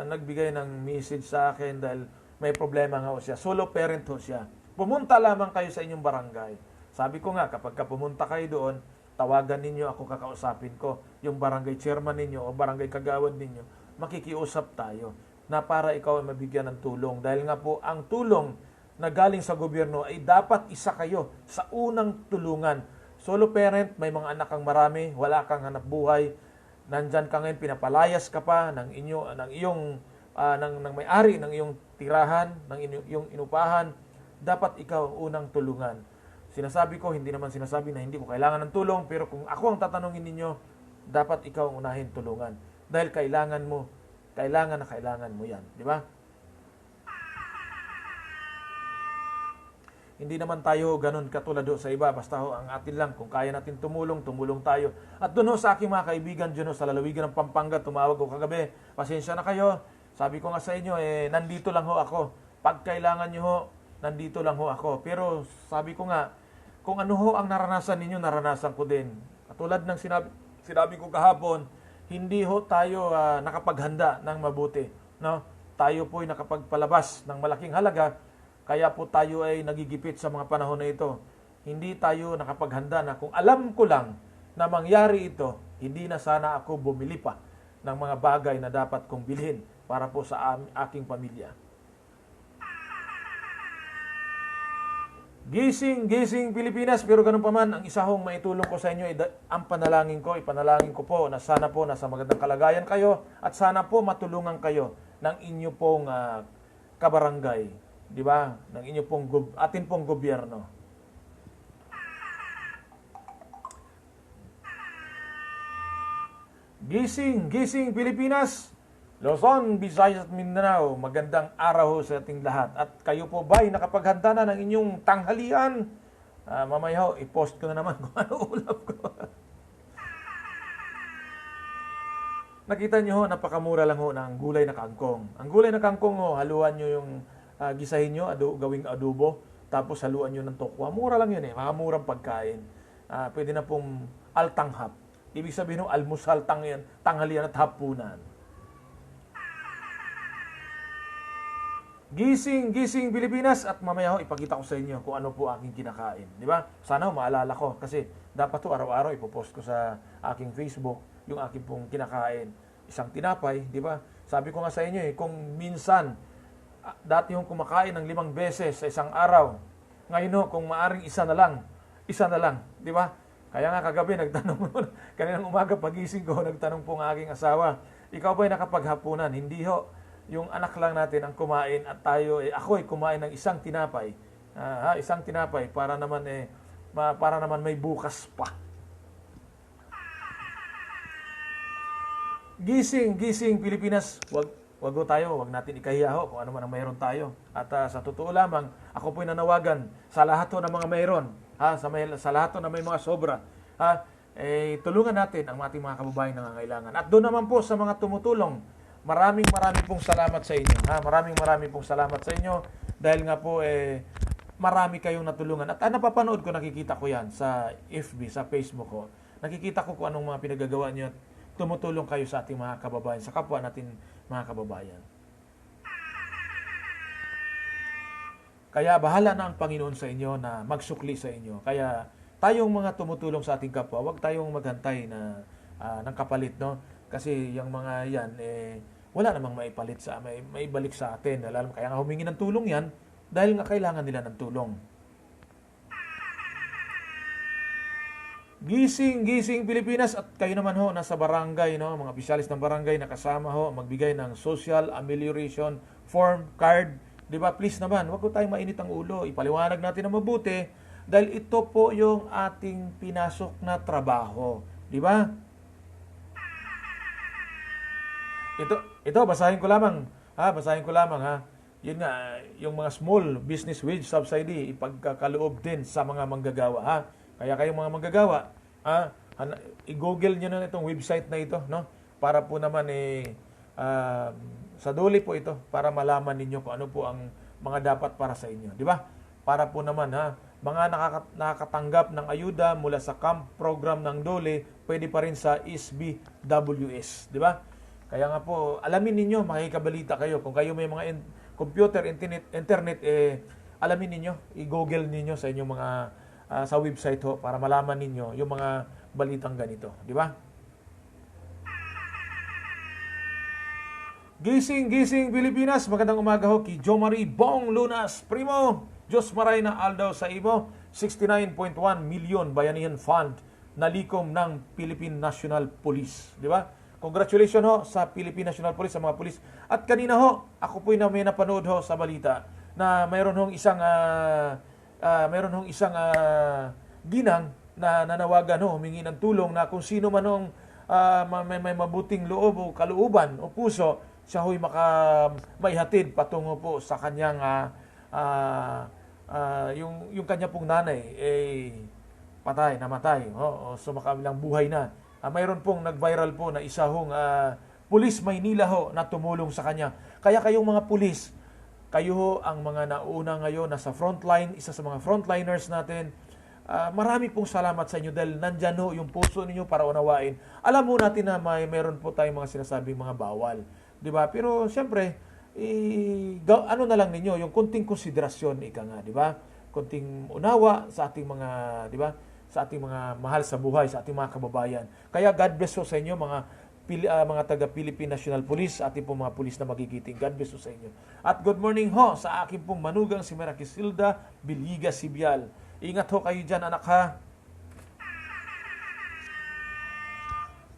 nagbigay ng message sa akin dahil may problema nga ho siya. Solo parent ho siya. Pumunta lamang kayo sa inyong barangay. Sabi ko nga, kapag pumunta kayo doon, tawagan ninyo, ako kakausapin ko. Yung barangay chairman ninyo o barangay kagawad ninyo, makikiusap tayo na para ikaw ay mabigyan ng tulong. Dahil nga po, ang tulong na galing sa gobyerno ay dapat isa kayo sa unang tulungan. Solo parent, may mga anak kang marami, wala kang hanap buhay, nandyan ka ngayon, pinapalayas ka pa ng may-ari ng iyong tirahan, ng iyong inupahan, dapat ikaw unang tulungan. Sinasabi ko, hindi naman sinasabi na hindi ko kailangan ng tulong, pero kung ako ang tatanungin ninyo, dapat ikaw ang unahin tulungan. Dahil kailangan mo yan. Di ba? Hindi naman tayo ganun katulad sa iba. Basta ang atin lang, kung kaya natin tumulong tayo. At doon sa aking mga kaibigan dyan sa lalawigan ng Pampanga, tumawag ko kagabi, pasensya na kayo. Sabi ko nga sa inyo, nandito lang ho ako. Pag kailangan nyo ho, nandito lang ho ako. Pero sabi ko nga, kung ano ho ang naranasan ninyo, naranasan ko din. Katulad ng sinabi ko kahapon, hindi ho tayo nakapaghanda ng mabuti. No? Tayo po ay nakapagpalabas ng malaking halaga, kaya po tayo ay nagigipit sa mga panahon na ito. Hindi tayo nakapaghanda na kung alam ko lang na mangyari ito, hindi na sana ako bumili pa ng mga bagay na dapat kong bilhin para po sa aking pamilya. Gising Pilipinas, pero ganun pa man, ang isa hong maitulong ko sa inyo, ang panalangin ko po na sana po nasa magandang kalagayan kayo at sana po matulungan kayo ng inyo pong kabarangay, di ba? Ng inyo pong atin pong gobyerno. Gising Pilipinas, Luzon, Visayas at Mindanao, magandang araw sa ating lahat. At kayo po ba ay nakapaghanda na ng inyong tanghalian? Mamaya ho, i-post ko na naman kung ano ulam ko. Nakita nyo ho, napakamura lang ho ng gulay na kangkong. Ang gulay na kangkong ho, haluan nyo yung gisahin nyo, gawing adobo, tapos haluan nyo ng tokwa. Mura lang yun makamurang pagkain. Pwede na pong altanghap. Ibig sabihin ho, almusal, tanghalian at hapunan. Gising Pilipinas, at mamaya ho ipakita ko sa inyo kung ano po aking kinakain, di ba? Sana ho maalala ko kasi dapat ho araw-araw ipopost ko sa aking Facebook yung aking pong kinakain. Isang tinapay, di ba? Sabi ko nga sa inyo kung minsan dati hong kumakain ng 5 beses sa isang araw. Ngayon ho, kung maaring isa na lang, di ba? Kaya nga kagabi nagtanong kaninang umaga pagising ko, nagtanong po ng aking asawa, ikaw ba ay nakapaghapunan? Hindi ho. Yung anak lang natin ang kumain at tayo, ako ay kumain ng isang tinapay. Isang tinapay para naman may bukas pa. Gising Pilipinas, wag natin ikahiya ho kung ano man ang mayroon tayo. At sa totoo lamang, ako po'y nanawagan sa lahat ng mga mayroon, sa lahat na may mga sobra. Tulungan natin ang ating mga kababayan na nangangailangan. At doon naman po sa mga tumutulong, maraming pong salamat sa inyo. Maraming pong salamat sa inyo dahil nga po marami kayong natulungan. At napapanood ko, nakikita ko yan sa FB, sa Facebook ko. Nakikita ko kung anong mga pinagagawa niyo at tumutulong kayo sa ating mga kababayan, sa kapwa natin mga kababayan. Kaya bahala na ang Panginoon sa inyo na magsukli sa inyo. Kaya tayong mga tumutulong sa ating kapwa, huwag tayong maghantay ng kapalit, no? Kasi yung mga yan, wala namang maibalik sa atin. Kaya nga humingi ng tulong yan dahil nga kailangan nila ng tulong. Gising Pilipinas, at kayo naman ho nasa barangay, no, mga opisyalis ng barangay na kasama ho magbigay ng social amelioration form card, di ba? Please naman, wag ko tayong mainit ang ulo, ipaliwanag natin na mabuti dahil ito po yung ating pinasok na trabaho, di ba? Ito, basahin ko lamang. Yun nga, yung mga small business wage subsidy, ipagkakaloob din sa mga manggagawa, Kaya kayong mga manggagawa, i-google nyo na itong website na ito, no? Para po naman, sa duli po ito, para malaman ninyo kung ano po ang mga dapat para sa inyo. Di ba? Para po naman, mga nakakatanggap ng ayuda mula sa camp program ng dole, pwede pa rin sa SBWS. Di ba? Kaya nga po, alamin ninyo, makikabalita kayo. Kung kayo may mga computer, internet, alamin ninyo, i-google ninyo sa inyong mga sa website ho para malaman ninyo yung mga balitang ganito, di ba? Gising, gising Pilipinas, magandang umaga ho kay Jo Marie Bong Lunas. Primo, Diyos maray na aldaw sa imo, 69.1 million Bayanihan Fund na likom ng Philippine National Police. Di ba? Congratulations ho sa Philippine National Police, sa mga police. At kanina ho, ako po'y may napanood ho sa balita na mayroon hong isang ginang na nanawagan ho, humingi ng tulong na kung sino man hong may mabuting loob o kalooban o puso, siya ho'y maihatid patungo po sa kanyang yung kanya pong nanay namatay, so makabilang buhay na. Mayroon pong nag-viral po na isa hong pulis Maynila ho na tumulong sa kanya. Kaya kayong mga pulis, kayo ho ang mga nauna ngayon nasa frontline, isa sa mga frontliners natin. Marami pong salamat sa inyo dahil nandyan ho yung puso ninyo para unawain. Alam mo natin na mayroon po tayong mga sinasabing mga bawal. Di ba? Pero siyempre, ano na lang ninyo, yung kunting konsiderasyon, ika nga, di ba? Kunting unawa sa ating mga, di ba? Sa ating mga mahal sa buhay, sa ating mga kababayan. Kaya God bless po sa inyo, mga taga Philippine National Police, ating pong mga pulis na magigiting. God bless po sa inyo. At good morning ho sa aking pong manugang si Merakisilda Biliga Sibial. Ingat ho kayo dyan, anak ha.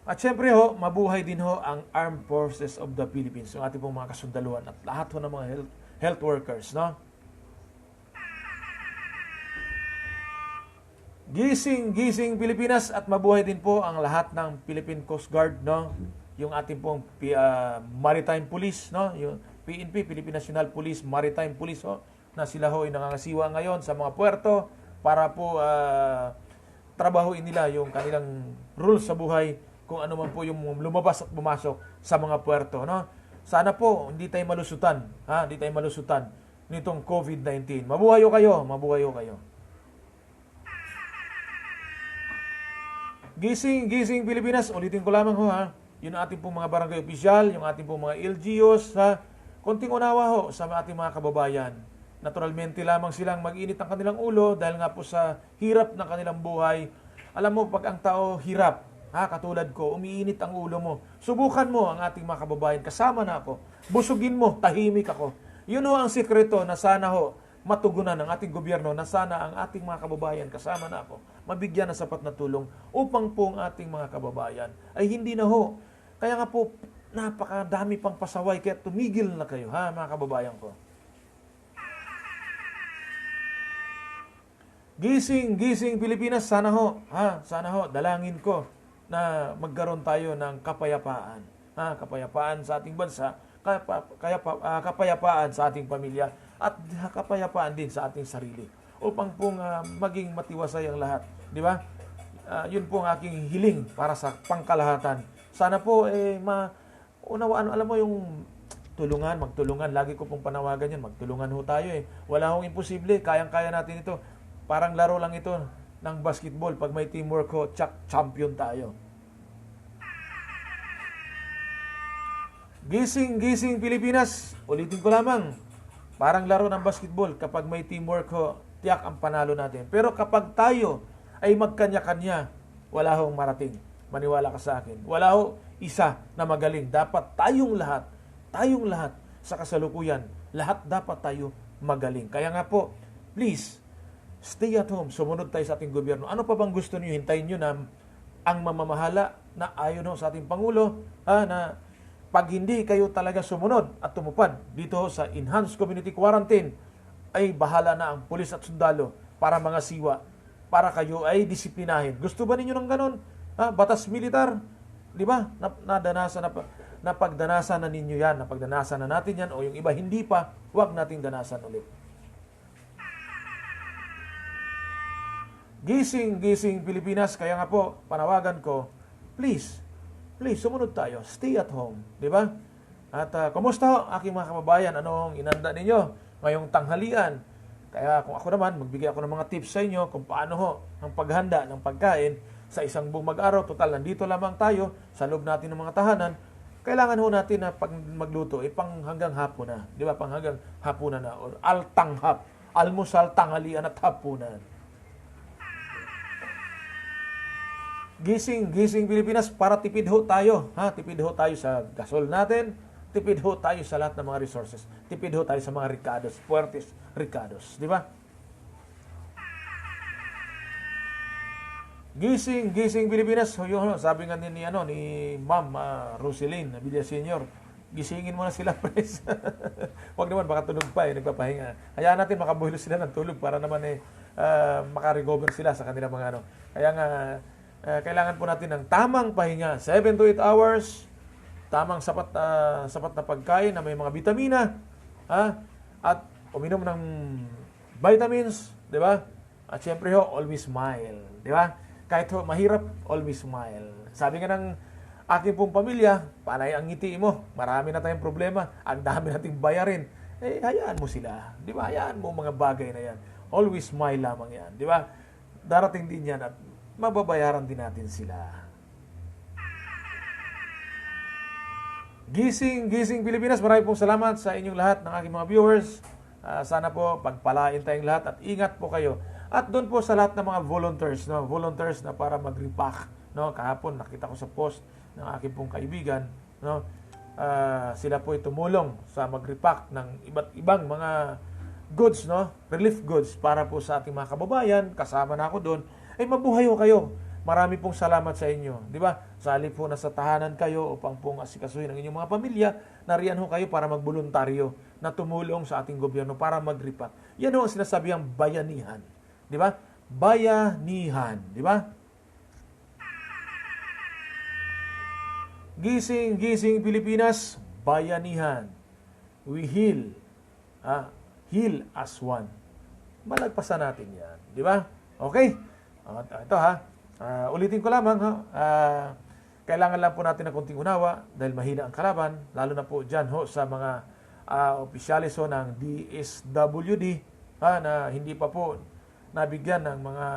At syempre ho, mabuhay din ho ang Armed Forces of the Philippines, yung ating pong mga kasundaluhan at lahat ho ng mga health workers, no? Gising, gising Pilipinas at mabuhay din po ang lahat ng Philippine Coast Guard, no? Yung ating pong Maritime Police, no? Yung PNP, Philippine National Police, Maritime Police, ho, na sila ho ay nangangasiwa ngayon sa mga puerto para po trabahuin nila yung kanilang rules sa buhay, kung ano man po yung lumabas at pumasok sa mga puerto, no? Sana po hindi tayo malusutan, ha? Hindi tayo malusutan nitong COVID-19. Mabuhay ho kayo, mabuhay ho kayo. Gising, gising Pilipinas, ulitin ko lamang ho, ha? Yung ating pong mga barangay opisyal, yung ating pong mga LGUs, ha? Konting unawa ho sa ating mga kababayan. Naturalmente lamang silang mag-init ang kanilang ulo dahil nga po sa hirap ng kanilang buhay. Alam mo, pag ang tao hirap, katulad ko, umiinit ang ulo mo. Subukan mo ang ating mga kababayan. Kasama na ako. Busugin mo, tahimik ako. Yun ho ang sikreto na sana ho matugunan ng ating gobyerno, na sana ang ating mga kababayan, kasama na ako, mabigyan ng sapat na tulong upang po ang ating mga kababayan ay hindi na ho. Kaya nga po, napakadami pang pasaway, kaya tumigil na kayo, ha, mga kababayan ko. Gising, gising Pilipinas, sana ho, dalangin ko na magkaroon tayo ng kapayapaan. Kapayapaan sa ating bansa, kapayapaan sa ating pamilya, at kapayapaan din sa ating sarili. Upang pong maging matiwasay ang lahat. Di ba? Yun po ang aking hiling para sa pangkalahatan. Sana po, unawaan, alam mo yung magtulungan. Lagi ko pong panawagan yan, magtulungan ho tayo Wala hong imposible, kayang-kaya natin ito. Parang laro lang ito ng basketball. Pag may teamwork ho, champion tayo. Gising, gising Pilipinas. Ulitin ko lamang. Parang laro ng basketball. Kapag may teamwork ho, tiyak ang panalo natin. Pero kapag tayo ay magkanya-kanya, wala hong marating. Maniwala ka sa akin. Wala ho isa na magaling. Dapat tayong lahat sa kasalukuyan, lahat dapat tayo magaling. Kaya nga po, please, stay at home. Sumunod tayo sa ating gobyerno. Ano pa bang gusto niyo? Hintayin niyo na ang mamamahala na ayon ho sa ating Pangulo, na pag hindi kayo talaga sumunod at tumupad dito ho sa Enhanced Community Quarantine, ay bahala na ang pulis at sundalo para mga siwa, para kayo ay disiplinahin. Gusto ba ninyo ng ganon? Batas militar, di ba? Napagdanasan na ninyo yan, napagdanasan na natin yan, o yung iba hindi pa, huwag nating danasan ulit. Gising, gising Pilipinas, kaya nga po, panawagan ko, please, sumunod tayo, stay at home, di ba? At kumusta ho, aking mga kababayan, anong inanda ninyo ngayong tanghalian? Kaya kung ako naman, magbigay ako ng mga tips sa inyo kung paano ho ang paghanda ng pagkain sa isang buong mag-araw. Total, nandito lamang tayo sa loob natin ng mga tahanan. Kailangan ho natin na pag magluto, pang hanggang hapon na. Di ba? Pang hanggang hapunan na. Or altanghap. Almusal, tanghalian at hapunan. Gising, gising Pilipinas para tipid ho tayo. Ha? Tipid ho tayo sa gasol natin. Tipid ho tayo sa lahat ng mga resources. Tipid ho tayo sa mga ricados, puertes ricados. Di ba? Gising, gising Pilipinas. Yun, sabi nga ni Ma'am Roselyn Villa Senior, gisingin mo na sila, pres. Huwag naman, baka tulog pa nagpapahinga. Hayaan natin makabuhilo sila ng tulog para naman makarecover sila sa kanilang mga ano. Kaya nga, kailangan po natin ng tamang pahinga, 7 to 8 hours, tamang sapat na pagkain na may mga vitamina, at uminom ng vitamins, di ba? At syempre always smile, di ba? Kahit mahirap, always smile. Sabi nga ng aking pong pamilya, panay ang ngiti mo, marami na tayong problema, ang dami nating bayarin. Hayaan mo sila, di ba? Hayaan mo mga bagay na yan. Always smile lamang yan, di ba? Darating din yan at mababayaran din natin sila. Gising, gising Pilipinas, maraming pong salamat sa inyong lahat ng aking mga viewers. Sana po pagpalain tayong lahat at ingat po kayo. At doon po sa lahat ng mga volunteers, volunteers na para mag-repack. Kahapon nakita ko sa post ng aking pong kaibigan, sila po ay tumulong sa mag-repack ng iba't ibang mga goods, relief goods para po sa ating mga kababayan. Kasama na ako doon. Mabuhay ho kayo. Marami pong salamat sa inyo. Di ba? Sa halip po na sa tahanan kayo upang pong asikasuhin ang inyong mga pamilya, nariyan ho kayo para magboluntaryo na tumulong sa ating gobyerno para mag-repack. Yan ho ang sinasabihang bayanihan. Di ba? Bayanihan. Di ba? Gising, gising Pilipinas, bayanihan. We heal. Heal as one. Malagpasan natin yan. Di ba? Okay? Ito ulitin ko lamang. Kailangan lang po natin ng konting unawa dahil mahina ang kalaban. Lalo na po dyan sa mga opisyalis ng DSWD na hindi pa po nabigyan ng mga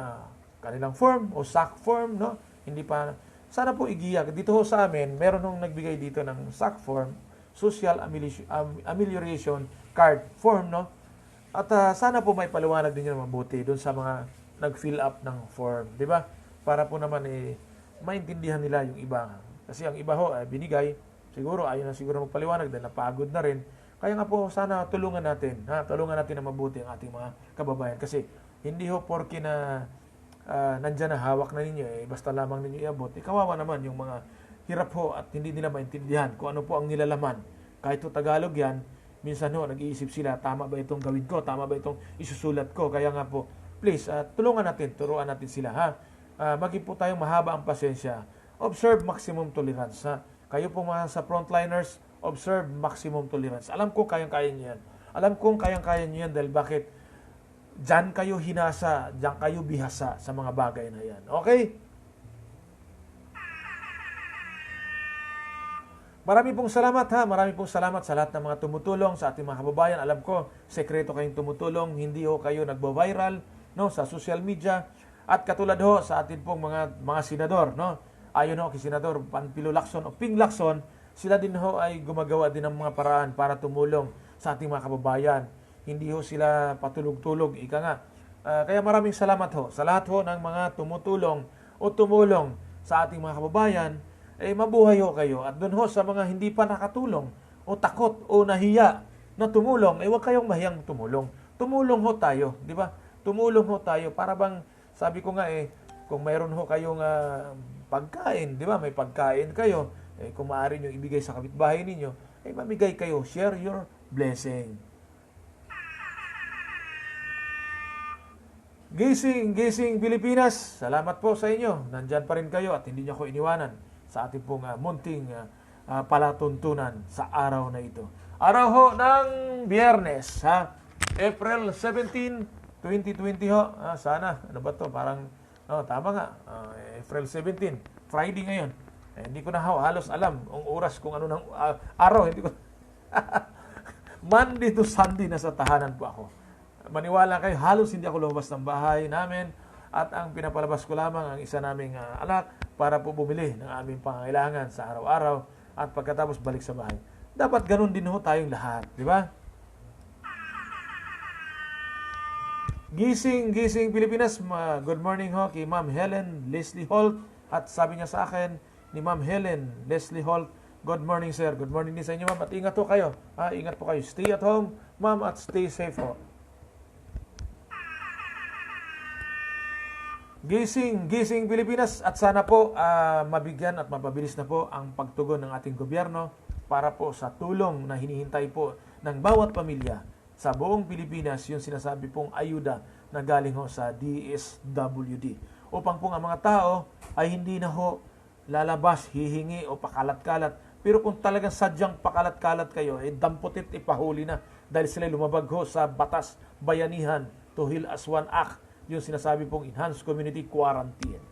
kanilang form o SAC form. Hindi pa. Sana po igiya. Dito sa amin, meron nung nagbigay dito ng SAC form, Social Amelioration Card form. At sana po may paliwanag din nyo mabuti doon sa mga nag-fill up ng form, di ba? Para po naman maintindihan nila yung iba. Kasi ang iba binigay, siguro ayaw na siguro magpaliwanag dahil napagod na rin. Kaya nga po sana tulungan natin na mabuti ang ating mga kababayan. Kasi hindi porke na nandyan na hawak na ninyo, basta lamang ninyo iabot. Kawawa naman yung mga hirap at hindi nila maintindihan kung ano po ang nilalaman. Kahit Tagalog yan, minsan nag-iisip sila, tama ba itong gawin ko? Tama ba itong isusulat ko? Kaya nga po, please, turuan natin sila, maging po tayong mahaba ang pasensya. Observe maximum tolerance, Kayo po mga sa frontliners, observe maximum tolerance. Alam ko kayang-kaya niyo yan. Alam kong kayang-kaya niyo yan dahil bakit? Diyan kayo hinasa, diyan kayo bihasa sa mga bagay na yan. Okay? Marami pong salamat Marami pong salamat sa lahat ng mga tumutulong sa ating mga kababayan. Alam ko, sekreto kayong tumutulong. Hindi kayo nagbo-viral sa social media. At katulad sa atin pong mga senador, ayon kay Senador Panfilo Lacson o Ping Lacson, sila din ay gumagawa din ng mga paraan para tumulong sa ating mga kababayan. Hindi sila patulog-tulog, ika nga. Kaya maraming salamat sa lahat ng mga tumutulong o tumulong sa ating mga kababayan. Mabuhay kayo. At doon sa mga hindi pa nakatulong o takot o nahiya na tumulong, huwag kayong mahiyang tumulong. Tumulong tayo, di ba? Tumulong tayo para bang, sabi ko nga kung mayroon kayong pagkain, di ba? May pagkain kayo, kung maaari nyo ibigay sa kapitbahay ninyo, mamigay kayo. Share your blessing. Gising, gising Pilipinas, salamat po sa inyo. Nandyan pa rin kayo at hindi nyo ako iniwanan sa ating pong munting palatuntunan sa araw na ito. Araw ng Biyernes, April 17, 2020 sana, ano ba to? Parang, tama nga, April 17, Friday ngayon. Hindi ko na halos alam ang oras kung ano ng araw. Hindi ko Monday to Sunday na sa tahanan po ako. Maniwala kayo, halos hindi ako lumabas ng bahay namin at ang pinapalabas ko lamang ang isa naming anak para po bumili ng aming pangangailangan sa araw-araw at pagkatapos balik sa bahay. Dapat ganun din tayong lahat, di ba? Gising, gising Pilipinas. Good morning kay Ma'am Helen Leslie Holt At sabi niya sa akin, ni Ma'am Helen Leslie Holt, good morning sir. Good morning din sa inyo ma'am. At ingat po kayo. Ingat po kayo. Stay at home ma'am at stay safe po. Gising Pilipinas at sana po mabigyan at mapabilis na po ang pagtugon ng ating gobyerno para po sa tulong na hinihintay po ng bawat pamilya sa buong Pilipinas, yung sinasabi pong ayuda na galing ho sa DSWD. Upang po ang mga tao ay hindi na ho lalabas, hihingi o pakalat-kalat. Pero kung talagang sadyang pakalat-kalat kayo, damputit ipahuli na dahil sila lumabag ho sa Batas Bayanihan to Heal as One Act, yung sinasabi pong Enhanced Community Quarantine.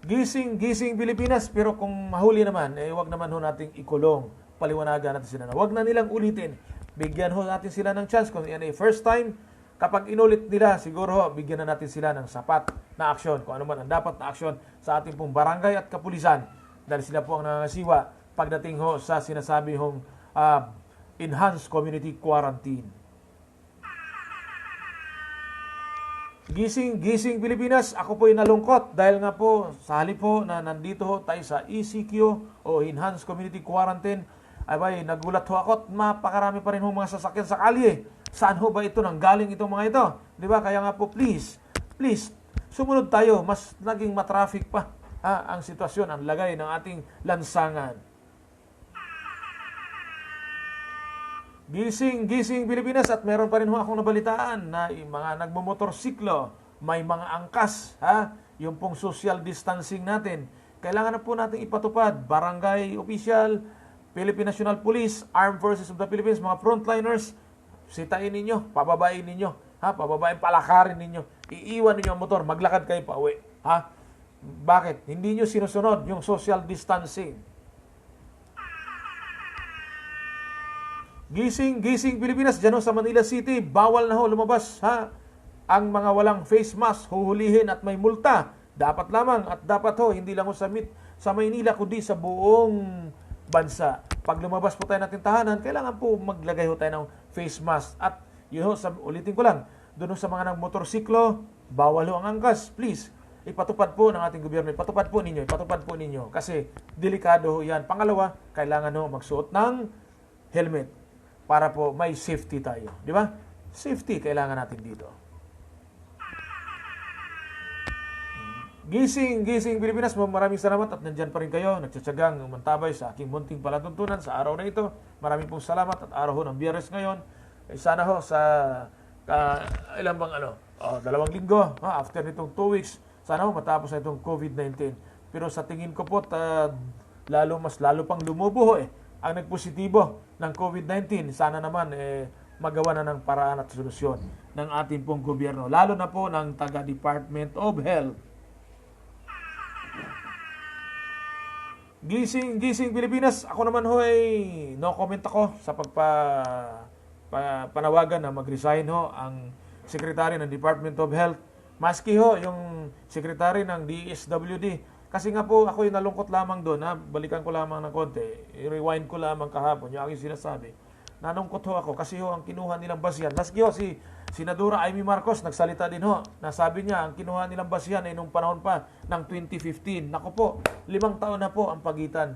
Gising Pilipinas, pero kung mahuli naman, wag naman ho nating ikulong. Paliwanagan natin sila na wag na nilang ulitin. Bigyan ho natin sila ng chance. Kung yan ay first time, kapag inulit nila, siguro ho, bigyan na natin sila ng sapat na aksyon. Kung ano man ang dapat na aksyon sa ating pong barangay at kapulisan. Dahil sila po ang nangangasiwa pagdating ho sa sinasabi hong Enhanced Community Quarantine. Gising Pilipinas, ako po'y nalungkot dahil nga po sa halip po na nandito ho tayo sa ECQ o Enhanced Community Quarantine, ay nagulat ho ako at mapakarami pa rin ho mga sasakyan sa kalye. Saan ho ba ito nanggaling itong mga ito? Di ba? Kaya nga po please, sumunod tayo, mas naging matraffic pa ang sitwasyon, ang lagay ng ating lansangan. Gising Pilipinas at meron pa rin ho akong nabalitaan na mga nagmumotorsiklo, may mga angkas, yung pong social distancing natin. Kailangan na po natin ipatupad. Barangay official, Philippine National Police, Armed Forces of the Philippines, mga frontliners, sitain ninyo, pababain ninyo, pababain, palakarin ninyo, iiwan ninyo ang motor, maglakad kayo pa uwi. Bakit? Hindi nyo sinusunod yung social distancing. Gising Pilipinas, dyan sa Manila City, bawal na ho lumabas ang mga walang face mask, huhulihin at may multa. Dapat lamang at dapat ho, hindi lang ho sa Maynila, kundi sa buong bansa. Pag lumabas po tayo natin tahanan, kailangan po maglagay ho tayo ng face mask. At yun ho, ulitin ko lang, doon sa mga nagmotorsiklo, bawal ho ang angkas. Please, ipatupad po ng ating gobyerno, ipatupad po ninyo. Kasi delikado ho yan. Pangalawa, kailangan ho magsuot ng helmet para po may safety tayo. Di ba? Safety kailangan natin dito. Gising Pilipinas, maraming salamat at nandyan pa rin kayo, nagtsatsagang mantabay sa aking munting palatuntunan sa araw na ito. Maraming pong salamat at araw ho ng Biyernes ngayon. Sana ho sa ilang bang 2 linggo, after nitong 2 weeks, sana ho matapos na itong COVID-19. Pero sa tingin ko po, mas lalo pang lumubo ang nagpositibo ng COVID-19. Sana naman magawa na ng paraan at solusyon ng ating pong gobyerno, lalo na po ng taga-Department of Health. Gising Pilipinas, ako naman ho ay no comment ako sa panawagan na mag-resign ho ang Secretary ng Department of Health, maski ho yung Secretary ng DSWD. Kasi nga po, ako yung nalungkot lamang doon, balikan ko lamang ng konti, i-rewind ko lamang kahapon, yung aking sinasabi. Nalungkot ho ako kasi ho, ang kinuha nilang basihan. Maski ho, si Senadora Amy Marcos, nagsalita din ho, nasabi niya, ang kinuha nilang basihan ay nung panahon pa ng 2015. Naku po, 5 taon na po ang pagitan.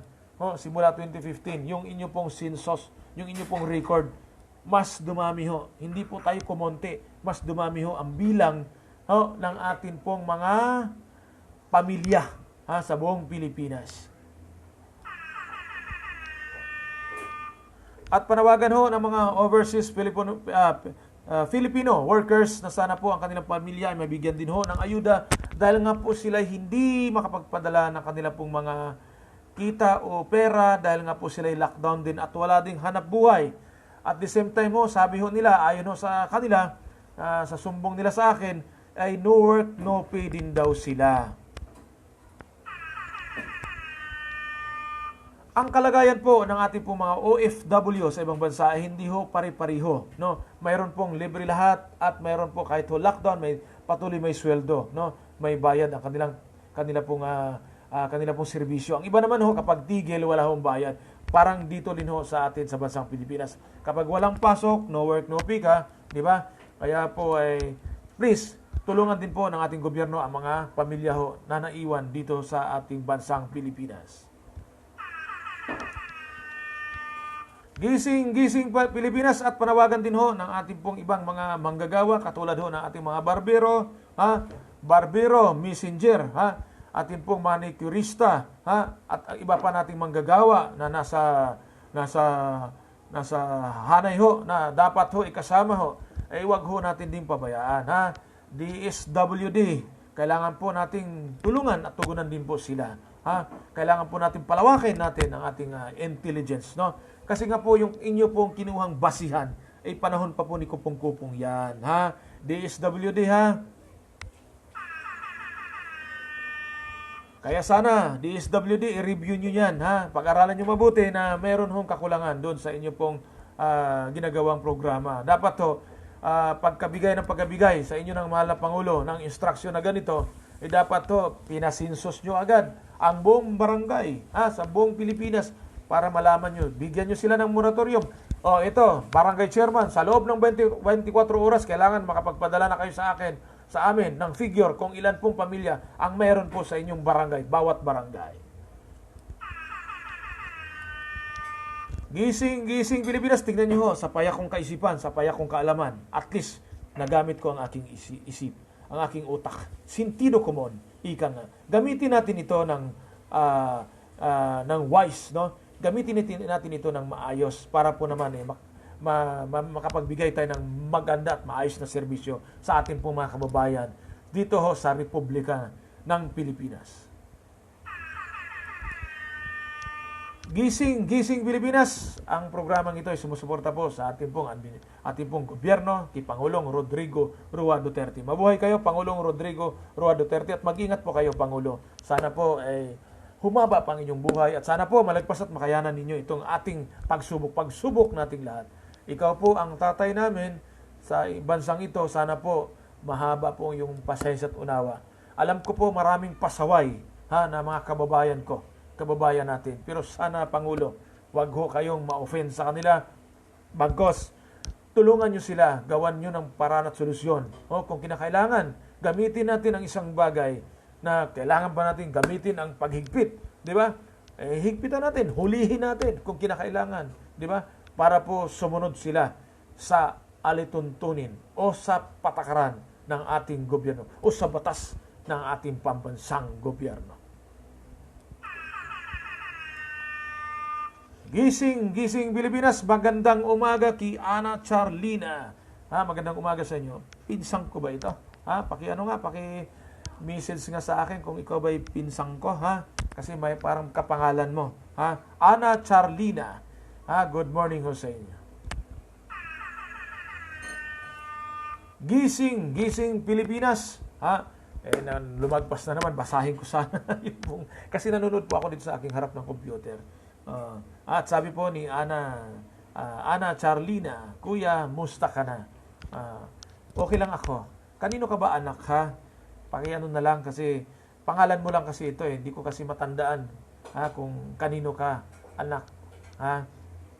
Simula 2015, yung inyo pong census, yung inyo pong record, mas dumami ho. Hindi po tayo kumonti, mas dumami ho ang bilang ng atin pong mga pamilya sa buong Pilipinas. At panawagan ho ng mga overseas Filipino workers na sana po ang kanilang pamilya ay mabigyan din ho ng ayuda dahil nga po sila hindi makapagpadala ng kanilang pong mga kita o pera dahil nga po sila ay lockdown din at wala ding hanap buhay. At the same time ho, sabi ho nila, ayon ho sa kanila, sa sumbong nila sa akin, ay no work, no pay din daw sila. Ang kalagayan po ng ating pong mga OFW sa ibang bansa ay hindi ho pare-pareho, no? Mayroon pong libre lahat at mayroon po kahit ho lockdown, may patuloy may sweldo, no? May bayad ang kanila pong serbisyo. Ang iba naman ho kapag tigil wala hong bayad. Parang dito din ho sa atin sa bansang Pilipinas. Kapag walang pasok, no work, no pay ka, di ba? Kaya po ay please, tulungan din po ng ating gobyerno ang mga pamilya ho na naiwan dito sa ating bansang Pilipinas. Gising, gising Pilipinas, at panawagan din ho ng ating pong ibang mga manggagawa katulad ho ng ating mga barbero, barbero, messenger, ating pong manicurista, at iba pa nating manggagawa na nasa hanay ho na dapat ho ikasama ho, ay wag ho natin din pabayaan, DSWD, kailangan po nating tulungan at tugunan din po sila. Kailangan po natin palawakin natin ang ating intelligence, no? Kasi nga po yung inyo pong kinuhang basihan ay panahon pa po ni Kupong-Kupong yan, DSWD, Kaya sana, DSWD, i-review nyo yan, Pag-aralan nyo mabuti na meron hong kakulangan doon sa inyo pong ginagawang programa. Dapat ho, pagkabigay ng pagkabigay sa inyo ng mahal na Pangulo ng instruksyon na ganito, dapat to pinasinsos nyo agad ang buong barangay sa buong Pilipinas para malaman nyo. Bigyan nyo sila ng moratorium. Ito, barangay chairman, sa loob ng 24 oras, kailangan makapagpadala na kayo sa amin ng figure kung ilan pong pamilya ang meron po sa inyong barangay, bawat barangay. Gising, gising Pilipinas, tignan nyo ho, sa payak kong kaisipan, sa payak kong kaalaman, at least, nagamit ko ang aking isip, ang aking utak. Sentido común, ika nga. Gamitin natin ito ng wise, no? Gamitin natin ito ng maayos para po naman makapagbigay tayo ng maganda at maayos na serbisyo sa ating pong mga kababayan dito ho sa Republika ng Pilipinas. Gising, gising Pilipinas, ang programang ito ay sumusuporta po sa ating pong gobyerno, kay Pangulong Rodrigo Roa Duterte. Mabuhay kayo, Pangulong Rodrigo Roa Duterte, at mag-ingat po kayo, Pangulo. Sana po humaba pang inyong buhay, at sana po malagpas at makayanan ninyo itong ating pagsubok nating lahat. Ikaw po ang tatay namin sa bansang ito, sana po mahaba po yung pasensya at unawa. Alam ko po maraming pasaway na mga kababayan natin. Pero sana, Pangulo, wag ho kayong ma-offend sa kanila. Bagkos, tulungan nyo sila, gawan nyo ng paraan at solusyon. Kung kinakailangan, gamitin natin ang isang bagay na kailangan ba natin gamitin ang paghigpit, di ba? Higpitan natin, hulihin natin kung kinakailangan, di ba? Para po sumunod sila sa alituntunin o sa patakaran ng ating gobyerno o sa batas ng ating pambansang gobyerno. Gising, gising Pilipinas, magandang umaga kay Ana Charlina. Magandang umaga sa inyo. Pinsang ko ba ito? Paki-message nga sa akin kung ikaw ba'y pinsang ko, Kasi may parang kapangalan mo, Ana Charlina. Good morning ho sa inyo. Gising, gising Pilipinas, lumagpas na naman, basahin ko sana yung kasi nanonood po ako dito sa aking harap ng computer. At sabi po ni Ana Charlina, Kuya, musta ka na? Okay lang ako. Kanino ka ba anak, Pakiano na lang kasi pangalan mo lang kasi ito hindi ko kasi matandaan kung kanino ka anak.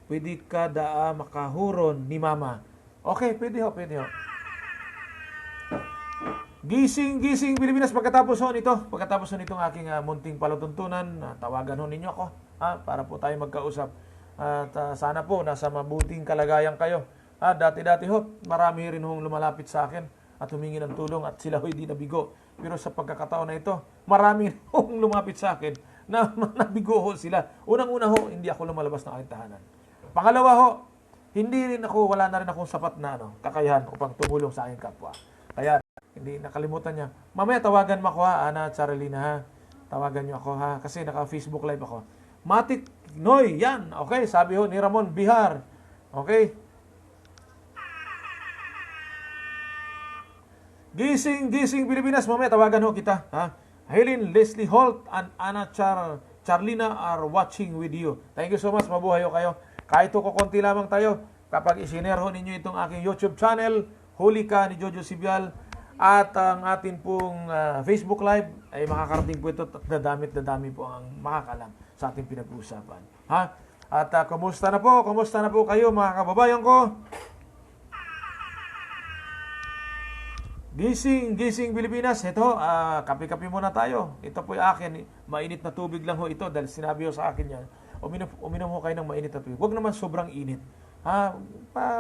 Pwede ka makahuron ni mama. Okay, pwede ho. Gising, gising Pilipinas, pagkatapos nitong aking munting palatuntunan, tawagan ho ninyo ako para po tayo magkausap. At sana po nasa mabuting kalagayan kayo. Dati-dati ho, marami rin hong lumalapit sa akin at humingi ng tulong at sila ho'y di nabigo. Pero sa pagkakataon na ito, marami hong lumapit sa akin na nabigo ho sila. Unang-una ho, hindi ako lumalabas ng aking tahanan. Pangalawa ho, wala na rin akong sapat na kakayahan upang tumulong sa aking kapwa. Kaya, hindi nakalimutan niya. Mamaya tawagan mo ako Ana Charlina Tawagan niyo ako kasi naka-Facebook live ako. Matik Noy, yan. Okay, sabi ho ni Ramon Bihar. Okay? Gising, gising Pilipinas, mamaya tawagan ho kita. Helen Leslie Holt and Ana Charlina are watching with you. Thank you so much, mabuhay ho kayo. Kahit ko konti lamang tayo, kapag isinare ho ninyo itong aking YouTube channel, Huli Ka ni Jojo Sibial, at ang atin pong Facebook Live, ay makakarating po ito at dadami po ang makakalam sa ating pinag-uusapan. At kumusta na po kayo mga kababayan ko? Gising, gising Pilipinas. Ito, kape-kape muna tayo. Ito po yung akin. Mainit na tubig lang ho ito dahil sinabi ho sa akin yan. Uminom ho kayo ng mainit na tubig. Huwag naman sobrang init.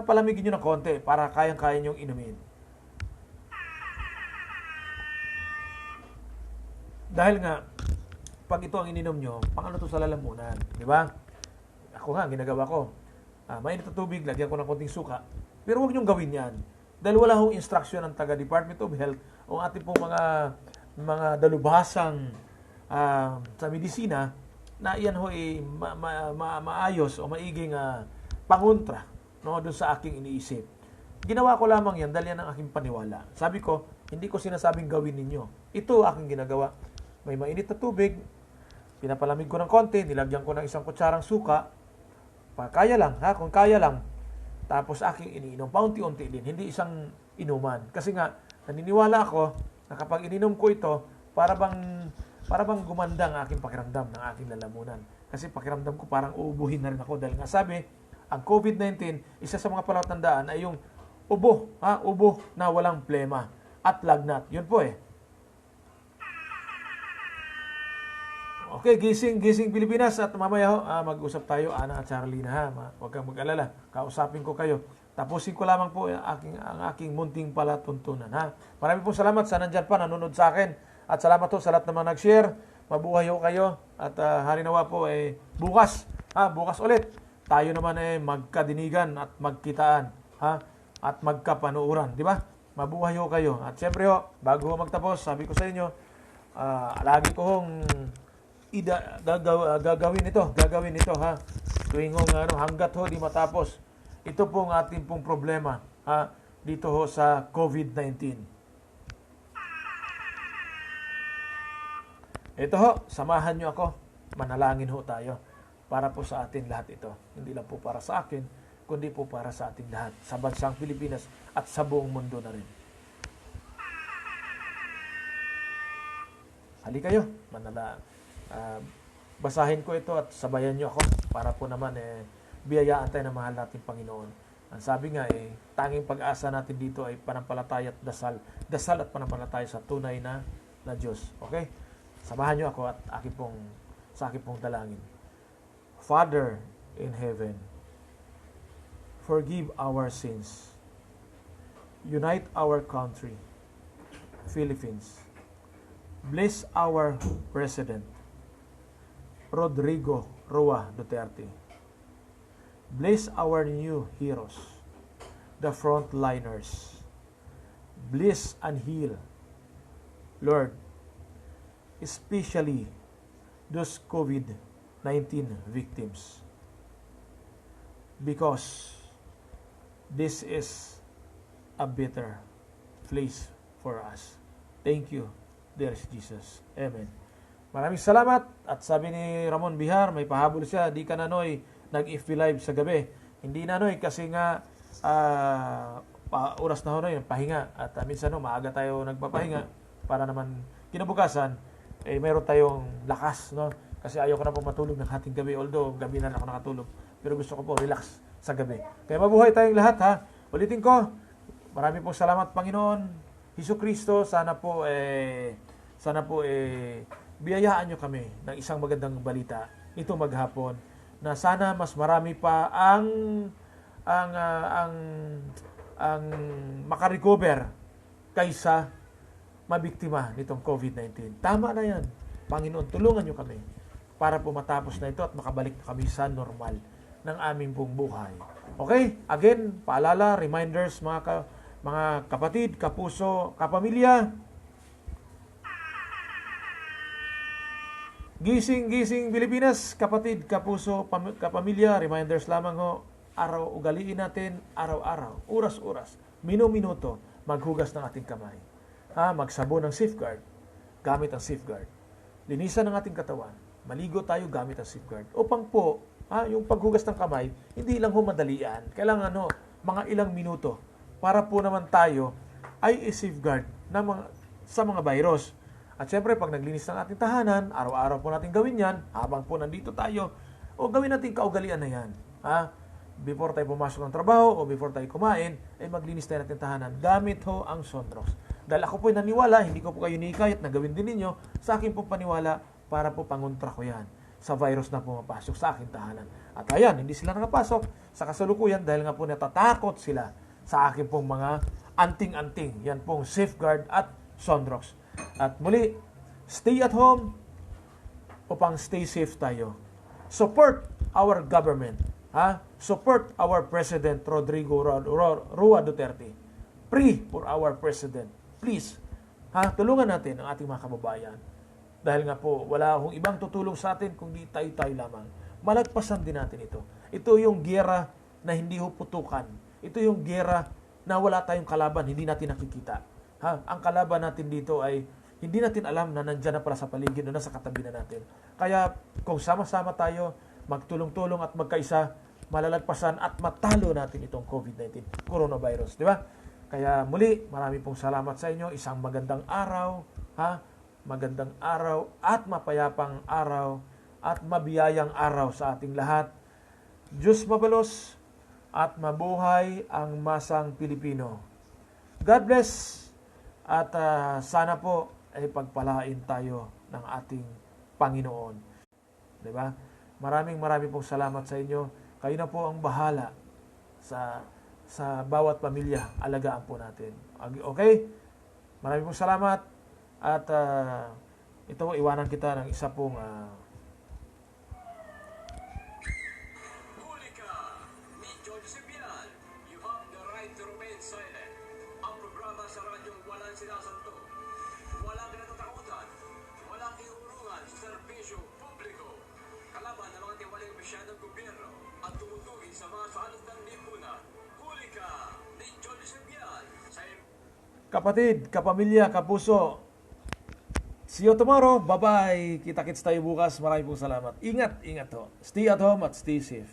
Palamigin nyo ng konti para kayang-kaya nyong inumin. Dahil nga, pag ito ang ininom nyo, pang to sa lalamunan. Di ba? Ako nga, ginagawa ko. Mainit na tubig, lagyan ko ng konting suka. Pero huwag nyong gawin yan. Dahil wala hong instruction ng taga Department of Health o ating pong mga dalubhasang sa medisina na iyan ho ay maayos o maiging pangontra doon sa aking iniisip. Ginawa ko lamang yan dahil yan ang aking paniwala. Sabi ko, hindi ko sinasabing gawin ninyo. Ito aking ginagawa. May mainit na tubig, pinapalamig ko ng konti, nilagyan ko ng isang kutsarang suka, kaya lang, kung kaya lang, tapos aking iniinom, paunti-unti din, hindi isang inuman. Kasi nga, naniniwala ako na kapag ininom ko ito, para bang gumanda ang aking pakiramdam ng aking lalamunan. Kasi pakiramdam ko parang uubuhin na rin ako. Dahil nga sabi, ang COVID-19, isa sa mga palatandaan ay yung ubo na walang plema at lagnat. Yun po eh. Okay, gising Pilipinas at mamaya ho, mag-usap tayo, Ana at Charlene ha. Huwag kang mag-alala, kausapin ko kayo. Tapusin ko lamang po ang aking munting palatuntunan ha. Maraming po salamat sa nandyan pa, nanonood sa akin. At salamat po sa lahat naman nag-share. Mabuhay ho kayo at harinawa po bukas ulit. Tayo naman magkadinigan at magkitaan ha at magkapanuuran, di ba? Mabuhay ho kayo. At siyempre ho, bago ho magtapos, sabi ko sa inyo, lagi ko hong gagawin ito ha. Tuwing hanggat ho di matapos. Ito pong ating pong problema ha dito ho sa COVID-19. Ito ho, samahan nyo ako. Manalangin ho tayo para po sa atin lahat ito. Hindi lang po para sa akin, kundi po para sa ating lahat sa bansang Pilipinas at sa buong mundo na rin. Halika kayo, basahin ko ito at sabayan nyo ako para po naman biyayaan tayo ng mahal nating Panginoon. Ang sabi nga tanging pag-asa natin dito ay panampalataya at dasal. Dasal at panampalataya sa tunay na Diyos. Okay? Samahan nyo ako at sa aking pong dalangin. Father in heaven, forgive our sins. Unite our country, Philippines. Bless our President, Rodrigo Roa Duterte. Bless our new heroes, the frontliners. Bless and heal, Lord, especially those COVID-19 victims. Because this is a better place for us. Thank you, dear Jesus. Amen. Maraming salamat. At sabi ni Ramon Bihar, may pahabol siya, di ka nanoy nag-FB live sa gabi. Hindi nanoy kasi nga oras na ho na yun, pahinga. At minsan maaga tayo nagpapahinga para naman kinabukasan, mayroon tayong lakas. No? Kasi ayaw ko na po matulog ng hating gabi. Although gabi na ako nakatulog. Pero gusto ko po relax sa gabi. Kaya mabuhay tayong lahat ha. Ulitin ko, marami pong salamat Panginoon. Jesucristo, sana po biyayaan nyo kami ng isang magandang balita ito maghapon na sana mas marami pa ang makarecover kaysa mabiktima nitong COVID-19. Tama na yan. Panginoon, tulungan nyo kami para po matapos na ito at makabalik na kami sa normal ng aming pong buhay. Okay? Again, paalala, reminders mga kapatid, kapuso, kapamilya. Gising Pilipinas, kapatid, kapuso, kapamilya, reminders lamang ho, ugaliin natin araw-araw, oras-oras, minuto, maghugas ng ating kamay. Magsabon ng safeguard, gamit ang safeguard. Linisan ng ating katawan, maligo tayo gamit ang safeguard. Upang po, yung paghugas ng kamay, hindi lang ho madalian. Kailangan mga ilang minuto para po naman tayo ay i-safeguard sa mga virus. At syempre, pag naglinis ng ating tahanan, araw-araw po natin gawin yan, habang po nandito tayo, o gawin natin kaugalian na yan. Before tayo pumasok ng trabaho, o before tayo kumain, ay maglinis tayo natin tahanan. Gamit ho ang Sunrox. Dahil ako po'y naniwala, hindi ko po kayo nikayat na gawin din ninyo, sa akin po paniwala para po pangontra ko yan sa virus na pumapasok sa aking tahanan. At ayan, hindi sila nakapasok sa kasalukuyan dahil nga po natatakot sila sa akin pong mga anting-anting. Yan pong safeguard at sunrocks. At muli, stay at home upang stay safe tayo. Support our government. Support our President Rodrigo Rua Duterte. Pray for our President. Please, tulungan natin ang ating mga kababayan. Dahil nga po, wala akong ibang tutulong sa atin kundi tayo-tayo lamang. Malagpasan din natin ito. Ito yung giyera na hindi putukan. Ito yung giyera na wala tayong kalaban, hindi natin nakikita. Ang kalaban natin dito ay hindi natin alam na nandyan na pala sa paligid o nasa katabi na natin. Kaya kung sama-sama tayo, magtulong-tulong at magkaisa, malalagpasan at matalo natin itong COVID-19, coronavirus. Di ba? Kaya muli, marami pong salamat sa inyo. Isang magandang araw, magandang araw at mapayapang araw at mabiyayang araw sa ating lahat. Diyos mabalos at mabuhay ang masang Pilipino. God bless at sana po ay pagpalain tayo ng ating Panginoon. Diba? Maraming pong salamat sa inyo. Kayo na po ang bahala sa bawat pamilya. Alagaan po natin. Okay? Maraming pong salamat. At ito, iwanan kita ng isa pong Huli ka ni George Sibian. You have the right to remain silent. Ang programa sa radyong walang sinasanto, walang kinatatakutan, walang iurungan sa serbisyo publiko, kalaban ng mga tiwaling opisyal ng gobyerno at tumutugin sa mga saanot ng lipunan. Huli ka ni George Sibian. kapatid, kapamilya, kapuso. See you tomorrow. Bye-bye. Kita-kits tayo bukas. Maraming pong salamat. Ingat ho. Stay at home at stay safe.